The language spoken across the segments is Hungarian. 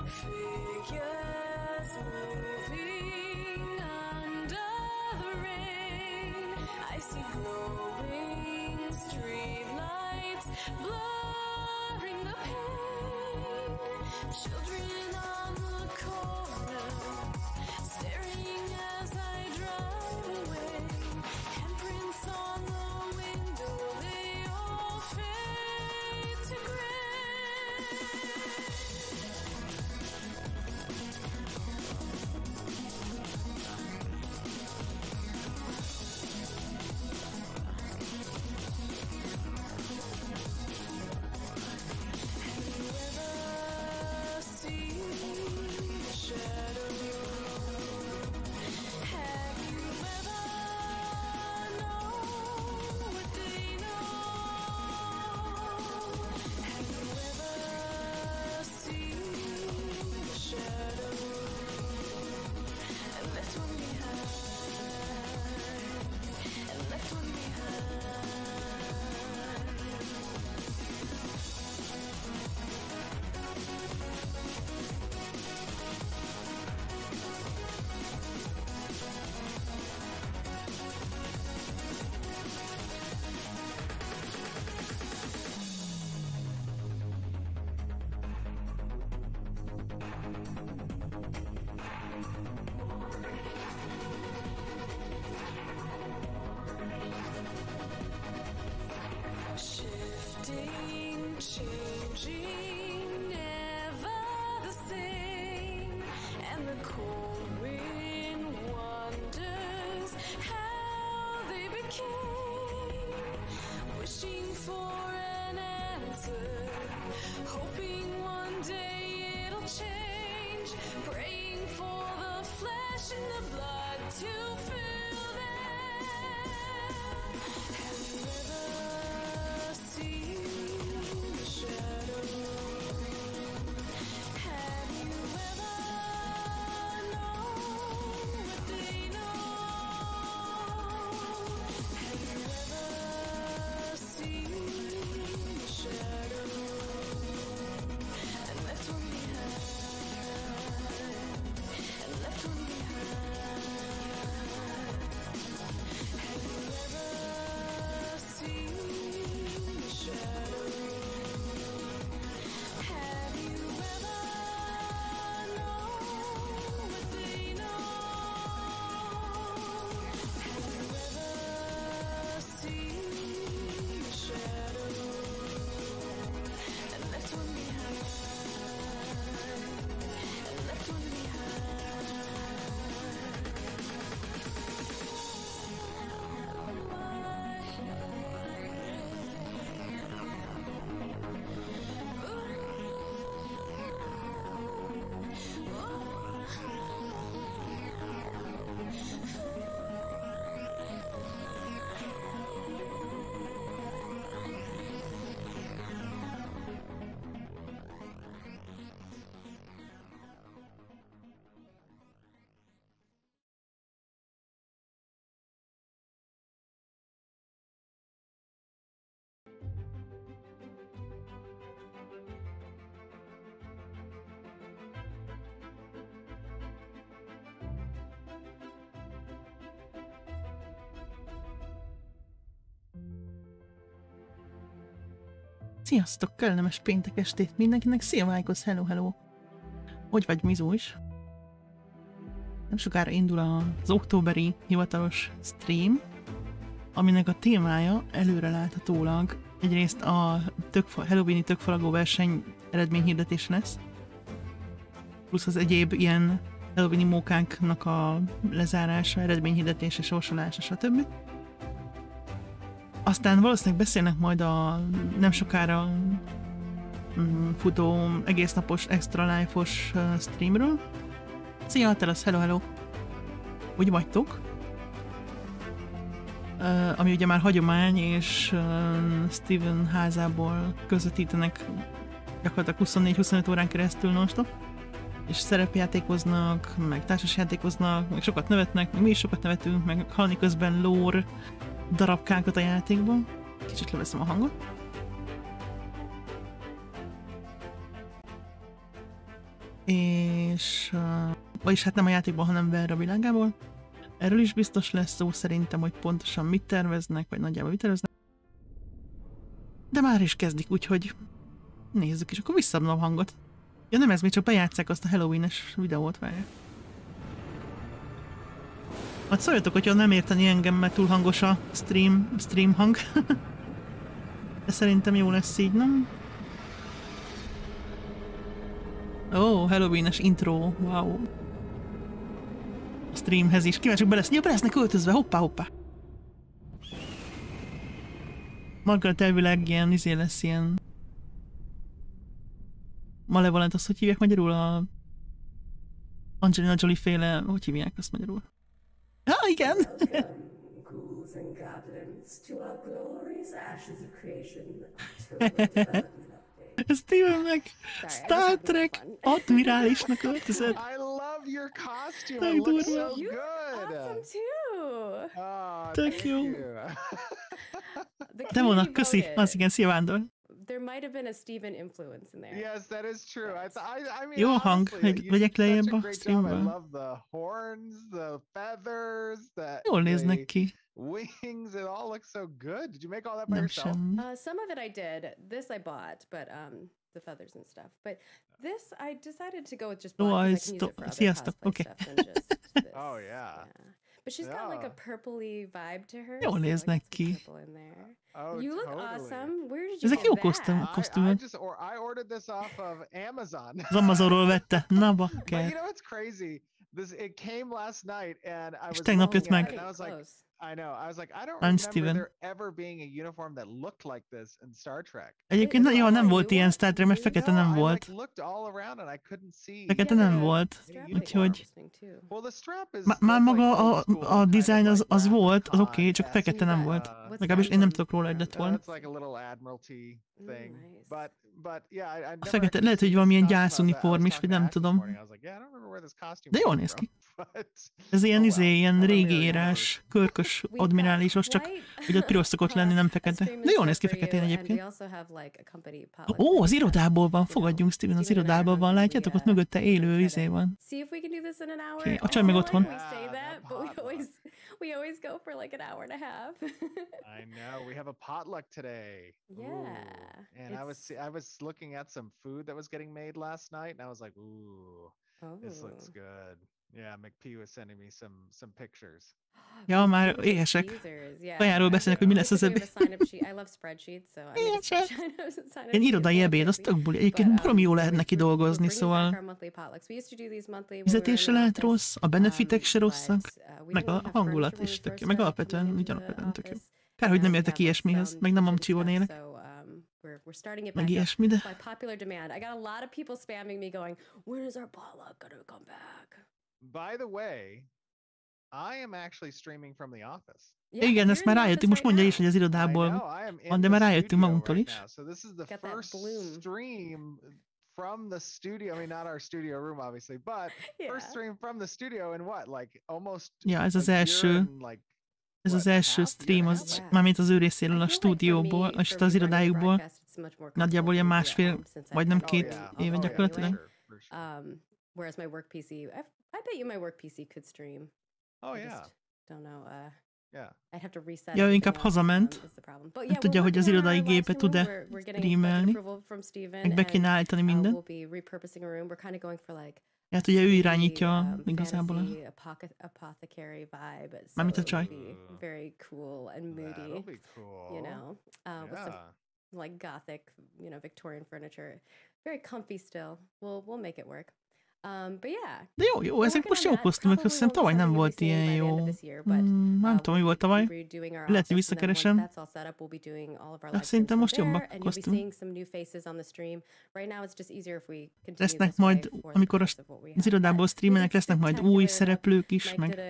Figures moving under the rain. I see glowing streetlights blurring the pain. Children on the corner staring as I drive away. Handprints on the window, they all fade to gray. Changing, never the same, and the cold wind wonders how they became, wishing for an answer, hoping one day it'll change, praying for the flesh and the blood to fill them. Have you ever seen Sziasztok! Kellemes péntek estét mindenkinek! Szia Májkosz! Hello, hello! Hogy vagy, Mizu is? Nem sokára indul az októberi hivatalos stream, aminek a témája előreláthatólag egyrészt a Halloweeni tökfalagó verseny eredményhirdetése lesz, plusz az egyéb ilyen Halloweeni mókánknak a lezárása, eredményhirdetése, sorsolása, stb. Aztán valószínűleg beszélnek majd a nem sokára futó egész napos extra life-os streamről. Szia, Telasz, hello, hello! Úgy vagytok? Ami ugye már hagyomány, és Steven házából közvetítenek gyakorlatilag 24-25 órán keresztül non-stop, és szerepjátékoznak, meg társasjátékoznak, meg sokat nevetnek, meg mi is sokat nevetünk, meg hallani közben lore darabkákat a játékban. Kicsit leveszem a hangot. és vagyis hát nem a játékból, hanem Verra világából. Erről is biztos lesz szó szerintem, hogy pontosan mit terveznek, vagy nagyjából mit terveznek. De már is kezdik, úgyhogy nézzük, és akkor visszaadom a hangot. Ja nem, ez még csak bejátsszák azt a Halloween-es videót, várják. Majd szóljatok, hogyha nem érteni engem, mert túl hangos a stream hang. De szerintem jó lesz így, nem? Ó, Halloween-es intro, wow. A streamhez is. Kíváncsiak be lesznek öltözve, hoppá. Margaret elvileg ilyen lesz ilyen... Malevolent, azt hogy hívják magyarul? A... Angelina Jolie féle... Hogy hívják azt magyarul? Igen! Steven meg Star Trek admirálisnak öltözött. I love your costume. It looks so good. Awesome too. Oh, tök jó. The De vannak, community köszi. voted. Az igen, szia Vándor. There might have been a Steven influence in there. Yes, that is true. I mean, Jó a hang, honestly, hogy you vegyek did such lejjebb a a great job. I streamből. love the horns, the feathers, the Jól néznek ki. wings. It all looks so good. Did you make all that by Nem yourself? semmi. Some of it I did. This I bought, but the feathers and stuff. But this I decided to go with just black because I can use it for other Sziasztok, cosplay oké. stuff than just this. Oh, yeah. But she's got like a Yeah. purpley vibe to her. Jól so I néznek got some ki. purple in there. Oh, You look totally. awesome. Where did you Ezek get jó that? kosztümök. I ordered this off of Amazon. Az Amazonról vette. Na But you bakker. know what's crazy? It came last night, and I was tegnap looking jött at meg. it, and I was like, Close. I know. I was like, I don't I'm remember Steven. there ever being a uniform that looked like this in Star Trek. Egyébként néha nem volt ilyen Star Trek, mert fekete nem I volt. like looked all around and I couldn't see. Fekete Yeah, nem the volt. strap Úgyhogy... is interesting too. Well, the strap is Már that's maga like old school, a kind of design like az volt, az Rapcon, oké, csak fekete nem volt. What's Legalábbis that én nem one? tudok róla egyet volna. It's like a little admiralty thing. Nice. But yeah, I never fekete, actually lehet, hogy seen valamilyen stuff about that. I was gyászuniform is, talking vagy to nem Ash this tudom. morning. I was like, yeah, I don't remember where this costume De jól came néz from, ki. but- Ez ilyen, Oh, well. ilyen Well, régi maybe érás, körkös admirálisos, csak hogy ott piros szokott lenni, nem fekete. De jól néz ki feketén egyébként. Ó, az irodából van, fogadjunk Steven, az irodából van, látjátok, ott mögötte élő izé van. Oké, a csaj meg otthon. We always go for like an hour and a half. I know we have a potluck today. Yeah, Ooh. And I was looking at some food that was getting made last night, and I was like, ooh, this looks good. Yeah, McP was sending me some pictures. Ja, már éhesek. Kajáról beszélnek, hogy mi lesz az ebéd. Éhesek. Ilyen irodai ebéd, az tök buli. Egyébként baromi jó lehet neki dolgozni, szóval fizetése lehet rossz, a benefitek se rosszak, meg a hangulat is tök jó, meg alapvetően ugyanapvetően tök jó. Kár, hogy nem értek ilyesmihez, meg nem amcsiban élek. Meg ilyesmi, de... By the way, I am actually streaming from the office. Igen, ezt már rájöttünk, most mondja is, hogy az irodából van, de már rájöttünk magunktól is. So this is the first stream from the studio. I mean, not our studio room, obviously, but first stream from the studio in what, like almost. Ja, ez az első. Ez az első stream, az, mármint az ő részéről a stúdióból, és az irodájukból. Nagyjából ilyen másfél, vagy nem 2 éve gyakorlatilag. Whereas my work PC, I bet you my work PC could stream. Oh I yeah. just don't know. Yeah. I'd have to reset. Ja, ő inkább hazament. Nem tudja, hogy az irodai gépe tud-e streamelni. Meg be kéne állítani mindent. Hát ugye ő irányítja igazából. Mármint a csaj. Very cool and moody. That'll be cool. You know, with some like gothic, Victorian furniture. Very comfy still. We'll make it work. But yeah. De jó, ezek most jó kosztümök, azt hiszem tavaly nem volt ilyen jó. Nem tudom, mi volt tavaly. Lehet, hogy visszakeresem. De szerintem most jobbak a kosztümök. Lesznek majd, amikor az irodából streamelnek, lesznek majd új szereplők is, meg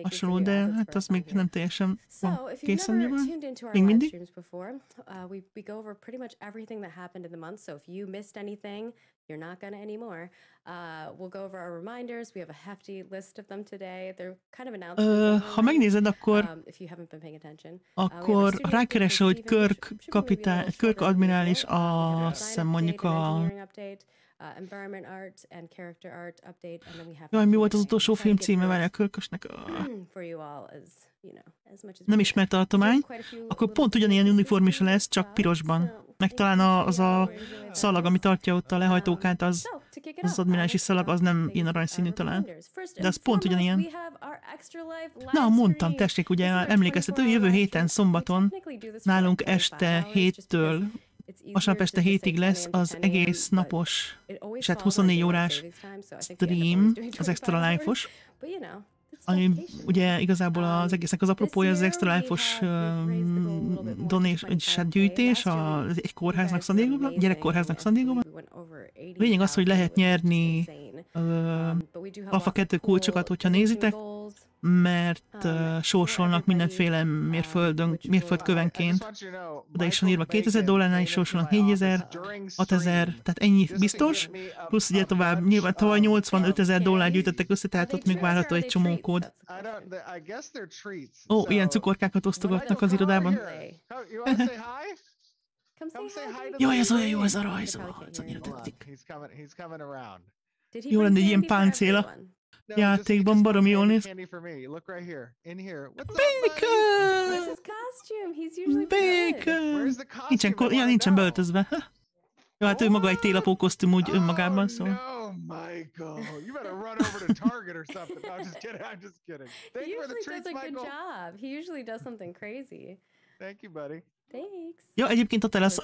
hasonló, de hát az még nem teljesen van készen jövő. Még mindig. We go over pretty much everything that happened in the month, so if you missed anything, you're not gonna anymore. We'll go over our reminders. We have a hefty list of them today. They're kind of announcements. Ha megnézed, akkor if you haven't been paying attention. Akkor rákeresel, hogy Kirk kapitány, Kirk admirális, azt hiszem mondjuk a environment art and character art update, and then we have. Jaj, mi volt az utolsó film címe? Várjál, Kölkösnek. For you all as, you know, as much as Nem ismert tartomány. Akkor pont ugyanilyen uniformisa lesz, csak pirosban. Meg talán az a szalag, ami tartja ott a lehajtókát, az admirálisi szalag, az nem ilyen aranyszínű talán. De az pont ugyanilyen. Na, mondtam, tessék, ugye emlékeztető, jövő héten szombaton nálunk este 7-től vasárnap este 7-ig lesz az egész napos, és hát 24 órás stream, az Extra Life-os. Ami ugye igazából az egésznek az apropója az Extra Life-os gyűjtés egy kórháznak San Diego-ban, gyerekkórháznak San Diego-ban. Lényeg az, hogy lehet nyerni alfa 2 kulcsokat, hogyha nézitek, mert sorsolnak mindenféle mérföldkövenként. Oda is van írva $2000, is sorsolnak 4000, 6000, tehát ennyi biztos. Plusz ugye tovább, nyilván tavaly $85,000 gyűjtöttek össze, tehát ott még várható egy csomó kód. Ó, ilyen cukorkákat osztogatnak az irodában. Jaj, ez olyan jó, ez a rajz. Ez annyira tetszik. Jó lenne egy ilyen páncéla. Játékban baromi jól néz. Bacon! Nincsen beöltözve. Jó, hát ő maga egy télapó kosztüm úgy önmagában, szóval. Ja, egyébként a lesz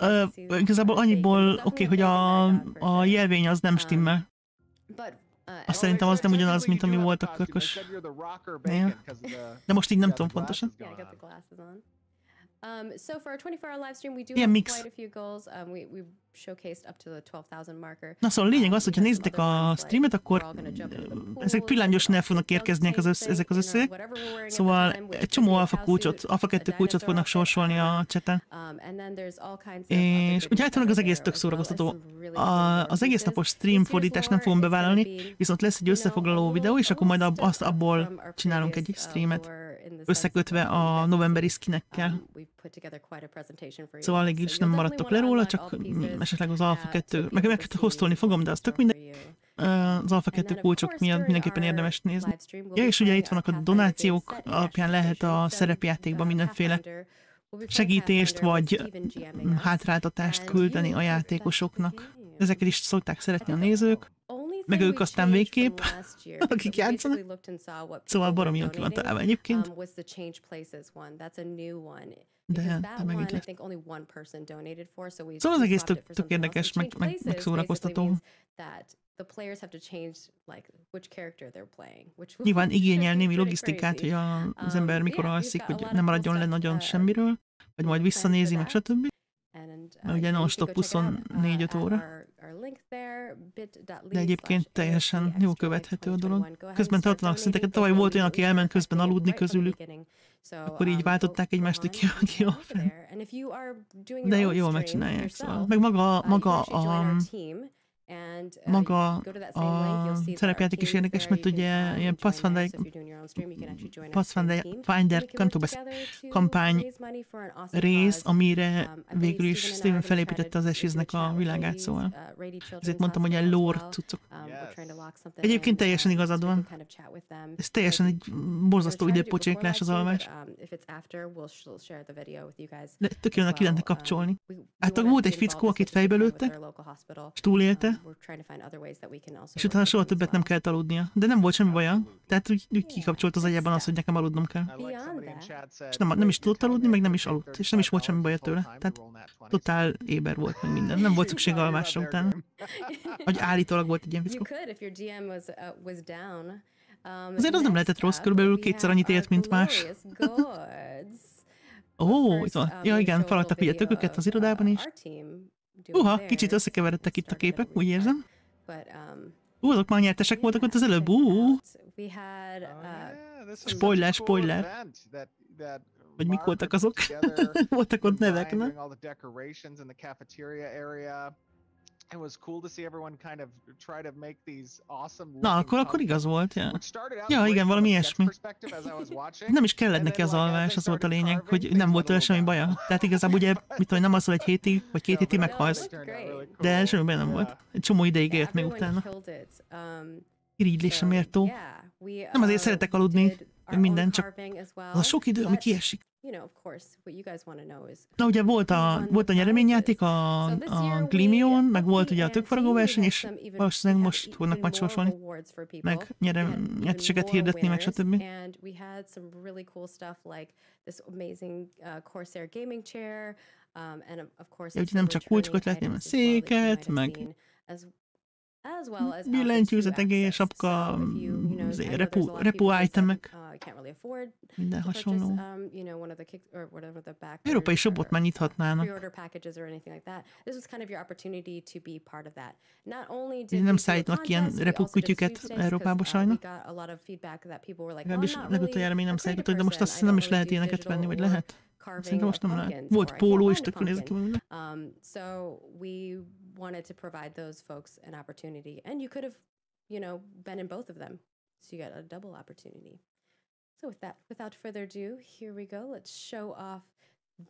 igazából annyiból oké, hogy a jelvény az nem stimmel. Azt szerintem az nem ugyanaz, mint ami volt a körkös. De most így nem tudom pontosan. Ilyen mix. Na szóval a lényeg az, hogyha nézitek a streamet, akkor ezek pillanatnyosan el fognak érkezni ezek az összegek. Szóval egy csomó alfa 2 kulcsot fognak sorsolni a chaten. És ugye általában az egész tök szórakoztató. Az egész napos stream fordítást nem fogom bevállalni, viszont lesz egy összefoglaló videó, és akkor majd abból csinálunk egy streamet, összekötve a novemberi skinekkel. Szóval alig is nem maradtok le róla, csak esetleg az alfa 2, meg hoztolni fogom, de az tök minden. Az alfa 2 kulcsok miatt mindenképpen érdemes nézni. Ja, és ugye itt vannak a donációk, alapján lehet a szerepjátékban mindenféle segítést, vagy hátráltatást küldeni a játékosoknak. Ezeket is szokták szeretni a nézők, meg ők aztán végképp, akik játszanak. Szóval baromi jól ki van találva egyébként. De meg itt lesz. Szóval az egész tök érdekes, meg szórakoztató. Nyilván igényel némi logisztikát, hogy az ember mikor alszik, hogy nem maradjon le nagyon semmiről, vagy majd visszanézi, meg stb. Mert ugye non-stop 24-5 óra. De egyébként teljesen jó követhető a dolog. Közben tartanak szinteket. Tavaly volt olyan, aki elment közben aludni közülük. Akkor így váltották egymást, hogy ki a fel. De jól megcsinálják. Szóval. Meg maga a szerepjáték is érdekes, mert ugye ilyen Pathfinder kampány rész, amire végül is Steven felépítette az Ashes-nek a világát, szóval. Ezért mondtam, hogy ilyen lore cuccok. Egyébként teljesen igazad van. Ez teljesen egy borzasztó időpocséklás az alvás. De tök jön, ki lehetne kapcsolni. Hát volt egy fickó, akit fejbe lőttek, és túlélte, és utána soha többet nem kellett aludnia. De nem volt semmi baja. Tehát úgy kikapcsolt az agyában az, hogy nekem aludnom kell. És nem is tudott aludni, meg nem is aludt. És nem is volt semmi baja tőle. Tehát totál éber volt meg minden. Nem volt szükség alvásra utána. Vagy állítólag volt egy ilyen fickó. Azért az nem lehetett rossz, körülbelül 2-szer annyit élt, mint más. Itt van. Ja igen, feladtak ugye tököket az irodában is. Kicsit összekeveredtek itt a képek, úgy érzem. Azok már nyertesek voltak ott az előbb. Spoiler. Vagy mik voltak azok? Voltak ott nevek, ne? it was cool to see everyone kind of try to make these awesome. Na, akkor igaz volt, ja. Ja, igen, valami valami ilyesmi. Nem is kellett neki az like, alvás, az volt a lényeg, hogy nem volt vele semmi baja. Tehát igazából ugye, mit tudom, nem azzal egy hétig, vagy 2 hétig meghalsz. De semmi baj nem volt. Egy csomó ideig élt még utána. Irigylésre mértó. Nem azért szeretek aludni, meg minden, csak az a sok idő, ami kiesik. Na ugye volt a nyereményjáték, a Glimion, meg volt ugye a tökfaragó verseny, és valószínűleg most fognak majd sorsolni, meg nyerteseket hirdetni, meg stb. Ja, ugye nem csak kulcsokat lehetne, hanem széket, meg billentyűzet, egész, sapka, repu itemek, minden hasonló. Európai shopot már nyithatnának. Nem szállítnak ilyen repu kütyüket Európába sajnos. Legalábbis legutoljára még nem szállítottak, de most azt hiszem nem is lehet ilyeneket venni, vagy lehet? Szerintem most nem lehet. Volt póló is, tökön nézik ki minden. Wanted to provide those folks an opportunity, and you could have, been in both of them, so you got a double opportunity. So without further ado, here we go. Let's show off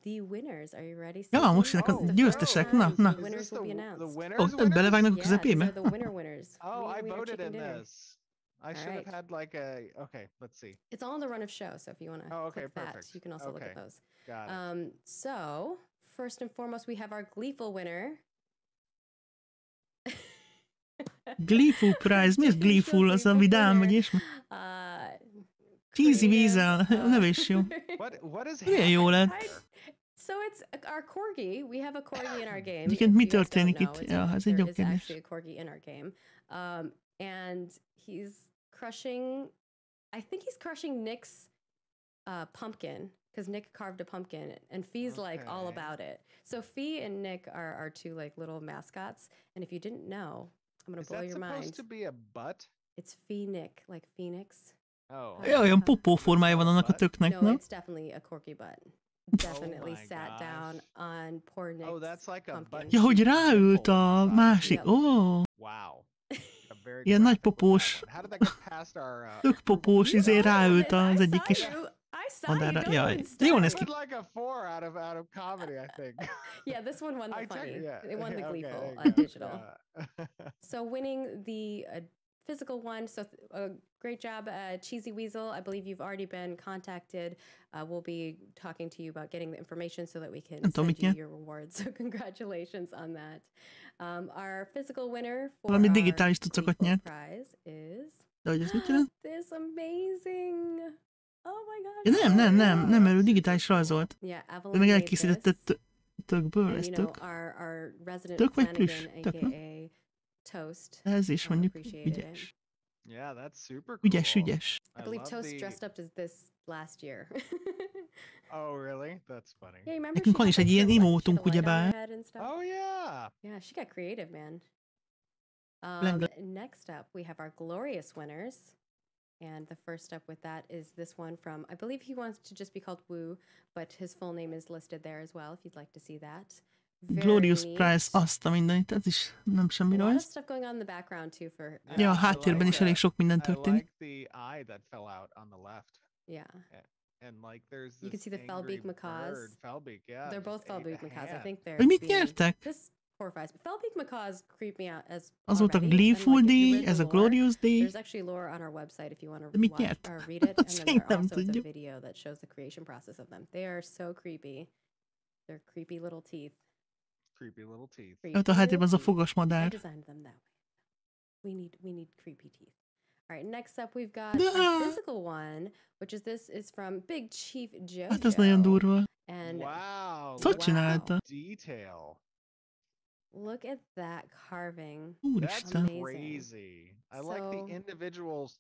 the winners. Are you ready? Ja, most jönnek a győztesek. Na. The winners will be announced. Belevágnak a közepébe? The winner. Oh, I voted in this. I should have had like a. Okay, let's see. It's all on the run of show, so if you want to click that, you can also look at those. Got it. So first and foremost, we have our gleeful winner. Gleeful prize? Mi az gleeful? Az a vidám, vagy ismi? Cheesy vízzel. A neve is jó. Milyen jó lett. So it's our corgi. We have a corgi in our game. Egyébként mi történik itt? Ja, ez egy jó kérdés. Actually a corgi in our game. And he's crushing, I think he's crushing Nick's pumpkin. Because Nick carved a pumpkin, and Fee's like all about it. So Fee and Nick are our two like little mascots. And if you didn't know, I'm gonna blow your mind. Is that supposed to be a butt? It's Fee Nick, like Phoenix. Oh. Ja, olyan popó formája van annak a töknek, no? It's definitely a corky butt. Definitely sat down on poor Nick's that's like a pumpkin. Ja, hogy ráült a másik. Wow. Ilyen nagy popós, tök popós, ráült az egyik kis madárra. Jaj, jól néz ki. Yeah, this one won the funny. It won the gleeful digital. So winning the physical one, so great job, Cheesy Weasel. I believe you've already been contacted. We'll be talking to you about getting the information so that we can send you your rewards. So congratulations on that. Our physical winner for our digitális tucokat nyert. Prize is this amazing. Oh my god. Ja, nem, mert ő digitális rajzolt. Ő meg elkészítette tökből, ez tök. Tök vagy plüss? Tök, na? Ez is mondjuk ügyes. Yeah, that's super cool. Ügyes. I believe Toast dressed up as this last year. Oh, really? That's funny. Yeah, nekünk van is egy ilyen imótunk, ugyebár. Oh, yeah. Yeah, she got creative, man. Next up, we have our glorious winners. And the first up with that is this one from, I believe he wants to just be called Woo, but his full name is listed there as well, if you'd like to see that. Glorious Prize, azt a mindenit, ez is nem semmi rajz. Ja, a háttérben is elég sok minden történik. Yeah. And like there's this you can see the Felbeak macaws. Felbeak, yeah. They're both Felbeak macaws. I think they're. Hogy mit nyertek? This horrifies. Felbeak macaws creep me out as. Az volt a Gleeful díj, ez a Glorious díj. There's actually lore on our website if you want to watch or read it. And then there also is a video that shows the creation process of them. They are so creepy. They're creepy little teeth. Creepy little teeth. Ott a háttérben az a fogos madár. I designed them that way. We need creepy teeth. All right, next up we've got a physical one, which is this is from Big Chief Jojo. Hát ez nagyon durva. And wow, szóval csinálta. Detail. Look at that carving. Úristen. That's crazy. I like the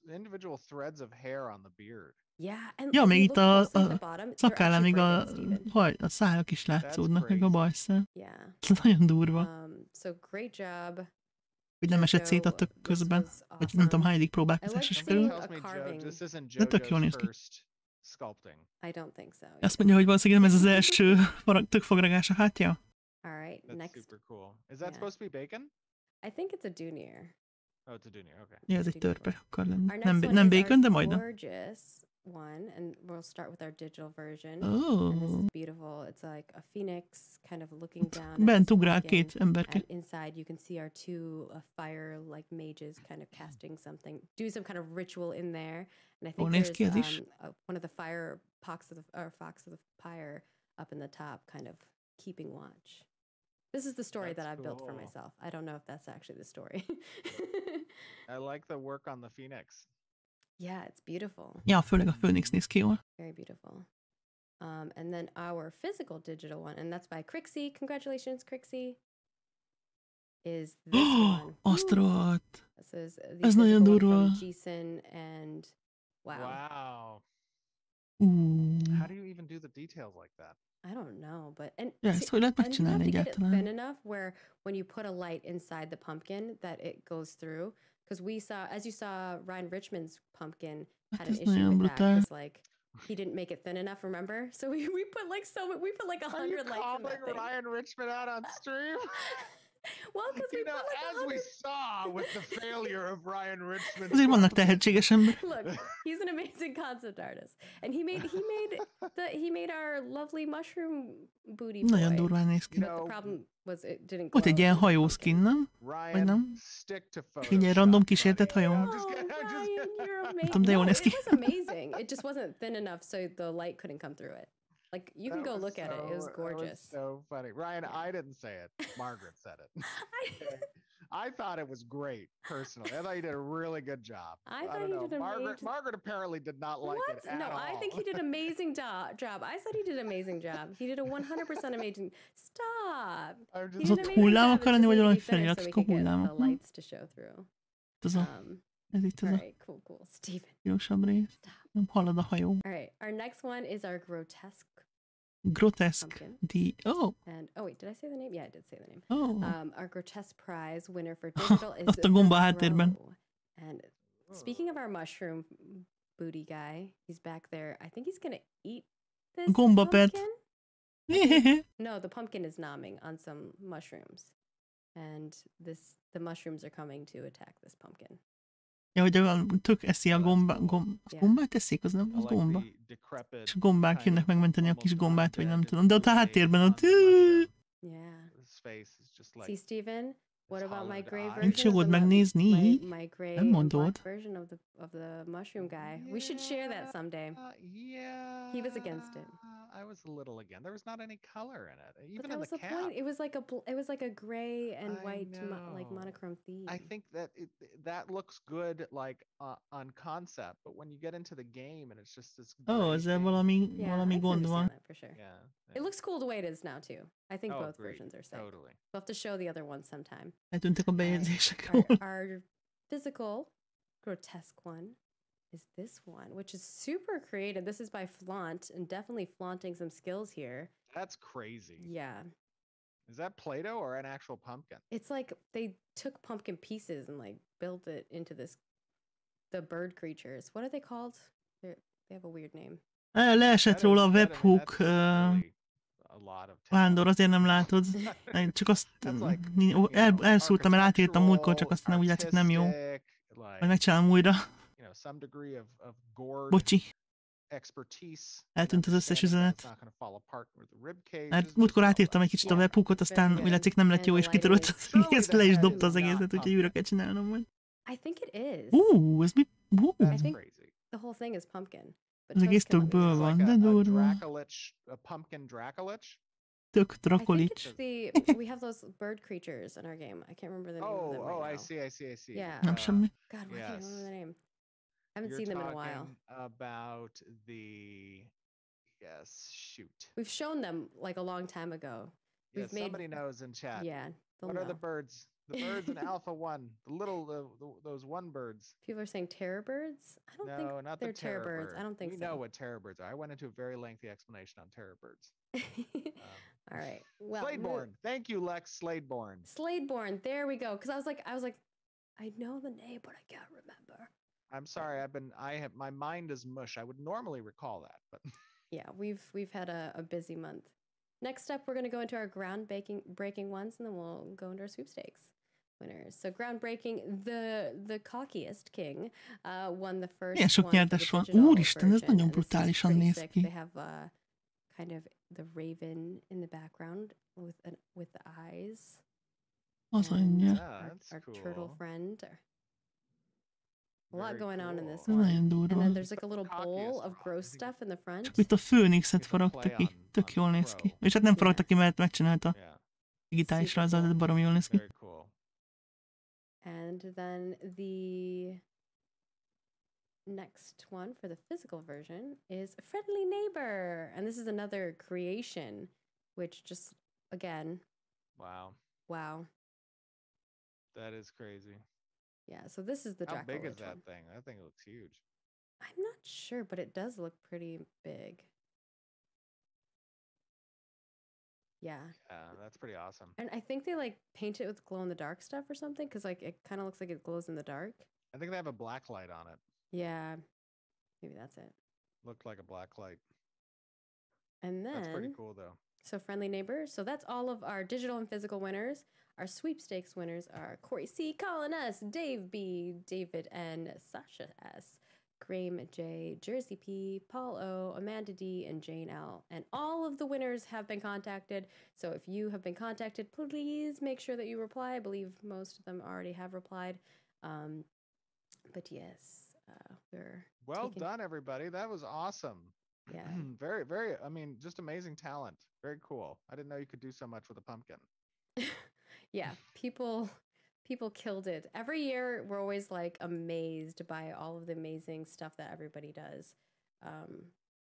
individual threads of hair on the beard. Yeah, and ja, még itt a szakállán még a szálak is látszódnak, meg a bajszál. Yeah. Ez nagyon durva. So great job. Hogy nem esett szét a tök közben, vagy nem tudom, hányadik próbálkozás is kerül. De tök jól néz ki. Azt mondja, hogy valószínűleg nem ez az első tökfogragása hátja. All right, next. That's super cool. Is that supposed to be bacon? I think it's a dunier. Oh, it's a junior. Okay. Ja, ez egy törpe akar lenni. Our next one Nem is bacon, de our majdnem. gorgeous one, and we'll start with our digital version. Oh. And this is beautiful. It's like a phoenix kind of looking down. At Bent this ugrál pumpkin, két emberke. and inside you can see our two fire like mages kind of casting something, do some kind of ritual in there. And I think néz ki ez there's is. one of the fire fox of the pyre up in the top, kind of keeping watch. This is the story that I've built for myself. I don't know if that's actually the story. I like the work on the phoenix. Yeah, it's beautiful. Ja, főleg a Phoenix néz ki jól. Very beautiful. And then our physical digital one, and that's by Crixie. Congratulations, Crixie. Is this one. Azt rohadt. This is the Ez nagyon physical durva. one from Jason, and wow. Wow. How do you even do the details like that? I don't know, but and Ja, ezt hogy lehet and you have megcsinálni to get it thin egyáltalán? enough where when you put a light inside the pumpkin that it goes through. Because we saw, as you saw, Ryan Richmond's pumpkin had an ez issue nagyon with that brutál. because like he didn't make it thin enough. Remember? So we put like 100 lights in Calling that thing. Ryan Richmond out on stream? Well, because we You put know, like as we 100. saw with the failure of Ryan Richmond. Azért vannak tehetséges emberek. Look, he's an amazing concept artist, and he made our lovely mushroom booty boy. Nagyon durván néz ki. But the problem was it didn't. Volt egy glow. ilyen hajó skin, nem? Vagy Ryan, nem? stick to Így egy Photoshop. random kísértett buddy. hajó. I'm just Oh, kidding, I'm just Ryan, kidding. you're Nem amazing. tudom, de jól No, néz it ki. was amazing. It just wasn't thin enough, so the light couldn't come through it. Like you can That go was look at it. It was so- gorgeous. That was so funny. Ryan, I didn't say it. Margaret said it. I thought it was great, personally. I thought you did a really good job. I thought don't you know. did amazing. Margaret apparently did not like What? it at No, all. I think he did an amazing job. I said he did an amazing job. He did a 100% amazing. Stop. I'm He just Az did ott an amazing hullám job. It akar lenni, just vagy needed to valami be finished felirat, so we akkor could get hullámok. the lights to show through. Ez itt All ez a right, cool. Steven. jósabb rész. Stop. Nem hallod a hajó. All right, our next one is our grotesque Grotesque. pumpkin. Oh, And oh wait, did I say the name? Yeah, I did say the name. oh. Our grotesque prize winner for digital is Azt a gomba the háttérben. Crow. And speaking of our mushroom booty guy, he's back there. I think he's gonna eat this Gomba pet. pumpkin. No, the pumpkin is nomming on some mushrooms, and the mushrooms are coming to attack this pumpkin. Ja, hogy a tök eszi a gomba, Yeah. gombát eszik, az nem, I az like gomba. the decrepit És gombák kind jönnek of megmenteni a almost kis gombát, vagy nem undead tudom. De ott a face háttérben on ott... the mushroom. Yeah. His face is just like See, Steven, what about my hollowed gray eye. version? Nincs jogod of the megnézni. my gray Nem and mondod. black version of the mushroom guy. We should share that someday. Yeah. He was against it. I was a little again. There was not any color in it, But even that in was the the cap. point. It was like a gray and I white like know. monochrome theme. I think that that looks good, like on concept, but when you get into the game and it's just this. Ó, gray ezzel thing, valami Yeah, I gond can van. understand that for sure. Yeah. It looks cool the way it is now too. I think both agreed, versions are sick. Totally. We'll have to show the other one sometime. Eltűntek a bejegyzések. Our physical grotesque one is this one, which is super creative. This is by Flaunt, and definitely flaunting some skills here. That's crazy. Yeah. Is that Play-Doh or an actual pumpkin? It's like they took pumpkin pieces and like built it into the bird creatures. What are they called? They have a weird name. Leesett róla a webhook really a lot of Vándor, azért nem látod. Csak azt elszúrtam, mert átírtam múltkor, csak aztán úgy látszik nem jó. Majd megcsinálom újra. Some degree of gourd Bocsi. expertise. Eltűnt az összes üzenet. Not gonna fall apart with the rib cages. Mert múltkor átírtam egy kicsit a webhookot, aztán úgy látszik nem lett jó, és kitörött az egész, le is dobta az egészet, úgyhogy újra kell csinálnom majd. I think it is. Ez mi? That's I think crazy. the whole thing is pumpkin. But Az egész Toad's gonna tökből be- van, Like de durva. a pumpkin Dracolich. Tök I think drakolics. it's we have those bird creatures in our game. I can't remember the name of them right now. I see. Yeah. Nem semmi. God, why can't I remember the name? I haven't You're seen them in a while. talking about shoot. We've shown them like a long time ago. Yeah, We've made somebody knows in chat. yeah. they'll What are the know. birds? The birds in Alpha 1. The little those one birds. People are saying terror birds. I don't No, think not they're the terror birds. I bird. don't think We so. know what terror birds are. I went into a very lengthy explanation on terror birds. All right. Well, Sladeborn. Thank you, Lex. Sladeborn. Sladeborn. There we go. Because I was like, I know the name, but I can't remember. I'm sorry. My mind is mush. I would normally recall that, but Yeah, we've had a busy month. Next up, we're going to go into our breaking ones, and then we'll go into our sweepstakes. winners. So groundbreaking, the cockiest king won the first. Milyen sok nyertes van. Úristen, ez nagyon brutálisan néz ki. They have kind of the raven in the background with the eyes. Az anyja. Our turtle friend. A lot going on in this one. And then there's like a little bowl of gross stuff in the front. Csak itt a főnixet faragta ki. Tök jól néz ki. És hát nem faragta ki, mert megcsinálta digitális rajzat, de barom jól néz ki. And then the next one for the physical version is Friendly Neighbor. And this is another creation, which just, again. Wow. That is crazy. Yeah, so this is the How big is that one. Thing? That thing looks huge. I'm not sure, but it does look pretty big. Yeah, that's pretty awesome. And I think they like paint it with glow-in-the-dark stuff or something, because like it kind of looks like it glows in the dark. I think they have a black light on it. Yeah, maybe that's it. Looked like a black light. And then... That's pretty cool, though. So Friendly Neighbor. So that's all of our digital and physical winners. Our sweepstakes winners are Corey C, Colin S, Dave B, David N, Sasha S, Graham J, Jersey P, Paul O, Amanda D, and Jane L. And all of the winners have been contacted. So if you have been contacted, please make sure that you reply. I believe most of them already have replied. But yes, we're well done, everybody. That was awesome. Yeah. Very, very, I mean, just amazing talent. Very cool. I didn't know you could do so much with a pumpkin. Yeah, people killed it. Every year, we're always like amazed by all of the amazing stuff that everybody does.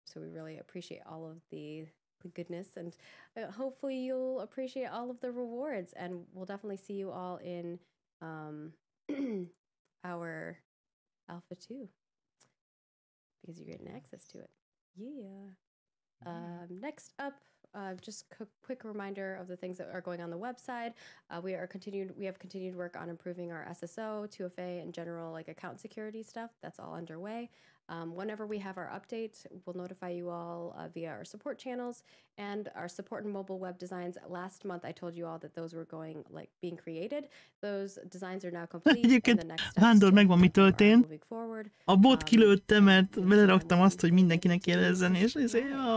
So we really appreciate all of the goodness, and hopefully you'll appreciate all of the rewards. And we'll definitely see you all in our Alpha 2 because you're getting access to it. Yeah. Next up, just quick reminder of the things that are going on the website. We have continued work on improving our SSO, 2FA, and general like account security stuff. That's all underway. Whenever we have our update, we'll notify you all via our support channels and our support and mobile web designs. Last month, I told you all that those were being created. Those designs are now complete. Egyébként Vándor megvan, mi történt. A bot kilőtte, mert beleraktam azt, hogy mindenkinek jelezzen,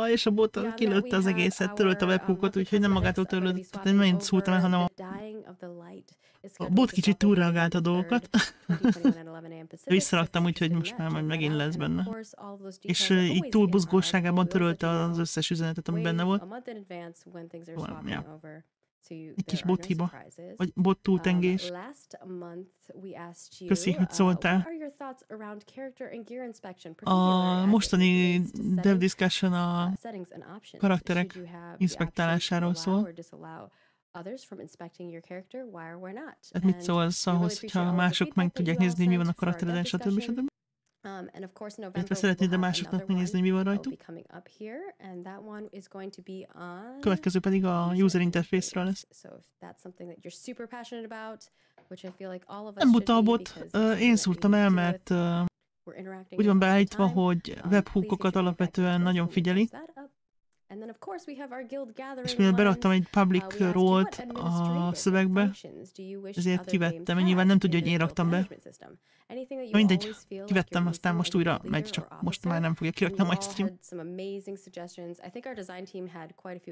és a bot kilőtte az egészet, törölte a webhookot, úgyhogy nem magától törlődött, tehát nem én szúrtam el, hanem a bot kicsit túlreagált a dolgokat. Visszaraktam, úgyhogy most már majd megint lesz benne. És így túlbuzgóságában törölte az összes üzenetet, ami benne volt. Ja. Egy kis bothiba, vagy bot túltengés. Köszi, hogy szóltál. A mostani Dev Discussion a karakterek inspektálásáról szól. Tehát mit szólsz ahhoz, hogyha mások meg tudják nézni, mi van a karaktereden, stb. Illetve szeretnéd a másoknak megnézni, mi van rajtuk. Következő pedig a user interface-ről lesz. Nem buta a bot, én szúrtam el, mert úgy van beállítva, hogy webhookokat alapvetően nagyon figyeli. És mivel beraktam egy public role-t a szövegbe, ezért kivettem, nyilván nem tudja, hogy én raktam be. Mindegy, kivettem, aztán most újra megy, csak most már nem fogja kirakni a MyStream.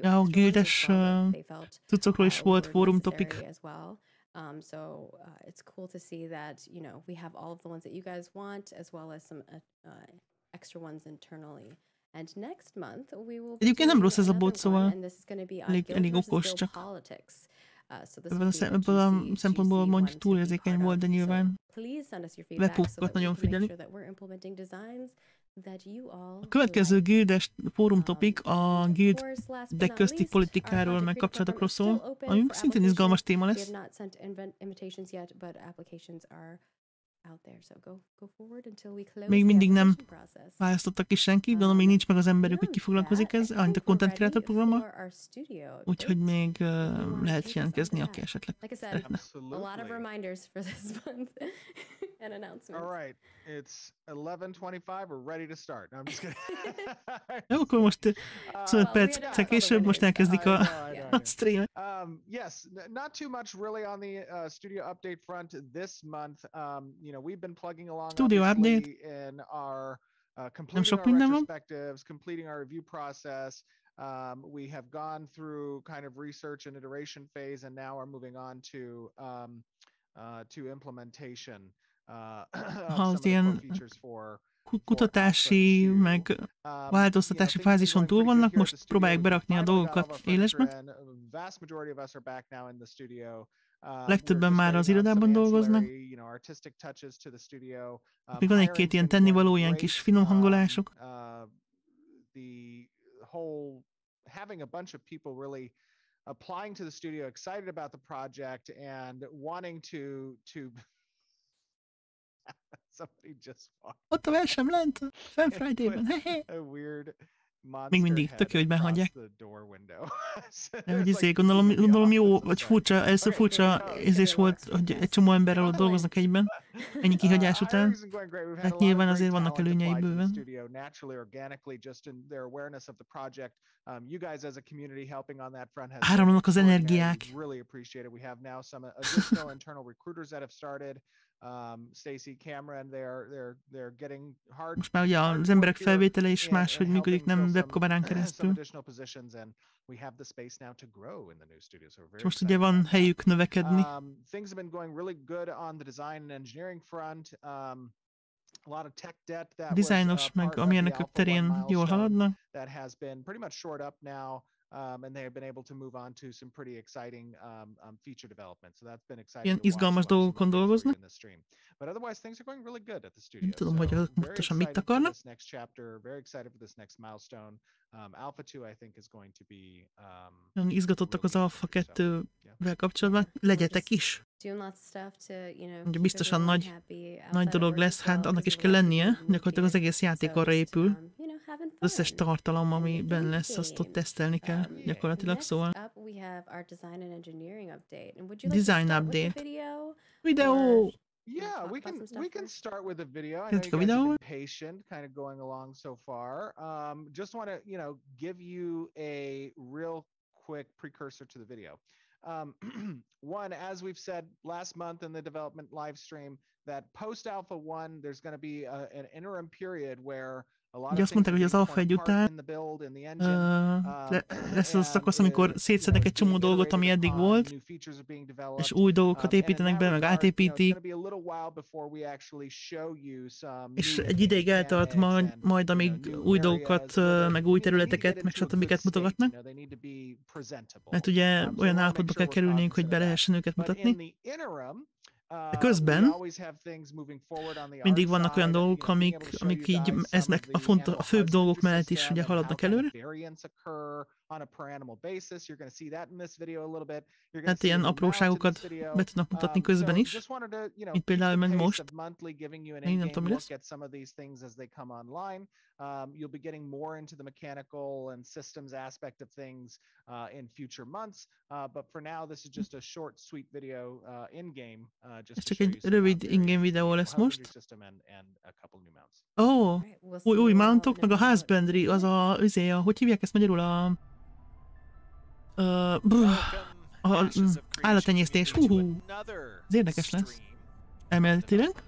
A gildes cuccokról is volt fórum topic. So it's cool to see that, we have all of the ones that you guys want, as well as some extra ones internally. And next month we will Egyébként nem rossz ez a bot, szóval elég okos, csak ebből a szempontból mondjuk túlérzékeny volt, de nyilván webhookokat nagyon figyeli. A következő gildes fórum topik a gildek közti politikáról meg kapcsolatokról szól, ami szintén izgalmas téma lesz. Még mindig nem választottak ki senki, gondolom még nincs meg az emberük, hogy ki foglalkozik ezzel, a content creator programmal, úgyhogy még lehet jelentkezni, aki esetleg szeretne. and announcements. All right, it's 11:25. We're ready to start. No, I'm just kidding. Jó, akkor most 5 perc később most elkezdik a streamet. Yes, not too much really on the studio update front this month. You know, we've been plugging along Studio update. in our completing our retrospectives, completing our review process. We have gone through kind of research and iteration phase, and now we're moving on to implementation. Az ilyen kutatási, meg változtatási fázison túl vannak, most próbálják berakni a dolgokat élesbe. Legtöbben már az irodában dolgoznak. Még van egy-két ilyen tennivaló, ilyen kis finom hangolások. Having a bunch of people really applying to the studio, excited about the project and wanting to somebody just ott a versem lent, Fan Friday-ben. A weird még mindig tök jó, hogy behagyják. Hogy gondolom jó, vagy furcsa, először furcsa érzés volt, hogy egy csomó emberrel ott dolgoznak egyben, ennyi kihagyás után. Hát nyilván azért vannak előnyei bőven. Áramlanak az energiák. Most már ugye az emberek felvétele is máshogy működik, nem webkamerán keresztül. És most ugye van helyük növekedni. Dizájnos meg amilyenek terén jól haladnak. And they have been able to move on to some pretty exciting feature development. So that's been exciting. Ilyen izgalmas dolgokon dolgoznak. But otherwise things are going really good at the studio. Nem tudom, hogy pontosan mit akarnak. Next chapter, very excited for this next milestone. Alpha 2 I think is going to be nagyon izgatottak az Alpha 2-vel kapcsolatban. Legyetek is. Ugye biztosan nagy dolog lesz, hát annak is kell lennie. Gyakorlatilag az egész játék arra épül. Az összes tartalom, amiben lesz, azt ott tesztelni kell gyakorlatilag, szóval. Design update. Videó! Yeah, we can start with a video. I know you guys have been patient, kind of going along so far. Just want to, give you a real quick precursor to the video. One, as we've said last month in the development live stream, that post Alpha 1, there's going to be an interim period where ugye azt mondták, hogy az Alpha 1 után lesz az a szakasz, amikor szétszednek egy csomó dolgot, ami eddig volt, és új dolgokat építenek be, meg átépítik, és egy ideig eltart majd amíg új dolgokat, meg új területeket, meg stb. Mutogatnak, mert ugye olyan állapotba kell kerülniük, hogy be lehessen őket mutatni. De közben mindig vannak olyan dolgok, amik így a főbb dolgok mellett is ugye haladnak előre. Hát ilyen apróságokat be tudnak mutatni közben is, mint például ment most. Én nem tudom, mi lesz. You'll be getting more into the mechanical and systems aspect of things in future months, but for now this is just a short, sweet video in-game. Ez csak egy rövid in-game videó lesz most. Ó, új mountok, meg a husbandry, hogy hívják ezt magyarul? Állattenyésztés. Ez érdekes lesz. Elméletileg.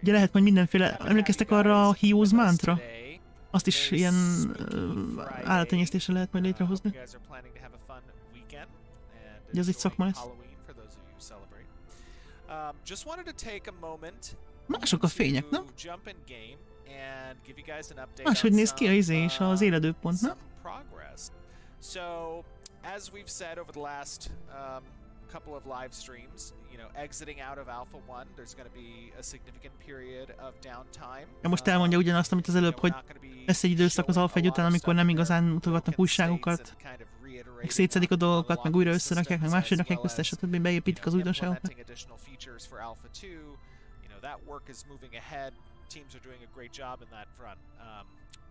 Ugye lehet majd mindenféle, emlékeztek arra a Hiúz Mountra? Azt is ilyen állattenyésztésre lehet majd létrehozni. Ugye az egy szakma lesz. Mások a fények, nem? Máshogy néz ki a izé és az éledőpont, nem? As we've said over the last couple of live streams, exiting out of Alpha 1, there's going to be a significant period of downtime. Most elmondja ugyanazt, amit az előbb, hogy lesz egy időszak az Alpha 1 után, amikor nem igazán mutogatnak újságokat, meg szétszedik a dolgokat, meg újra összerakják, meg máshogy rakják össze, stb. Beépítik az újdonságokat.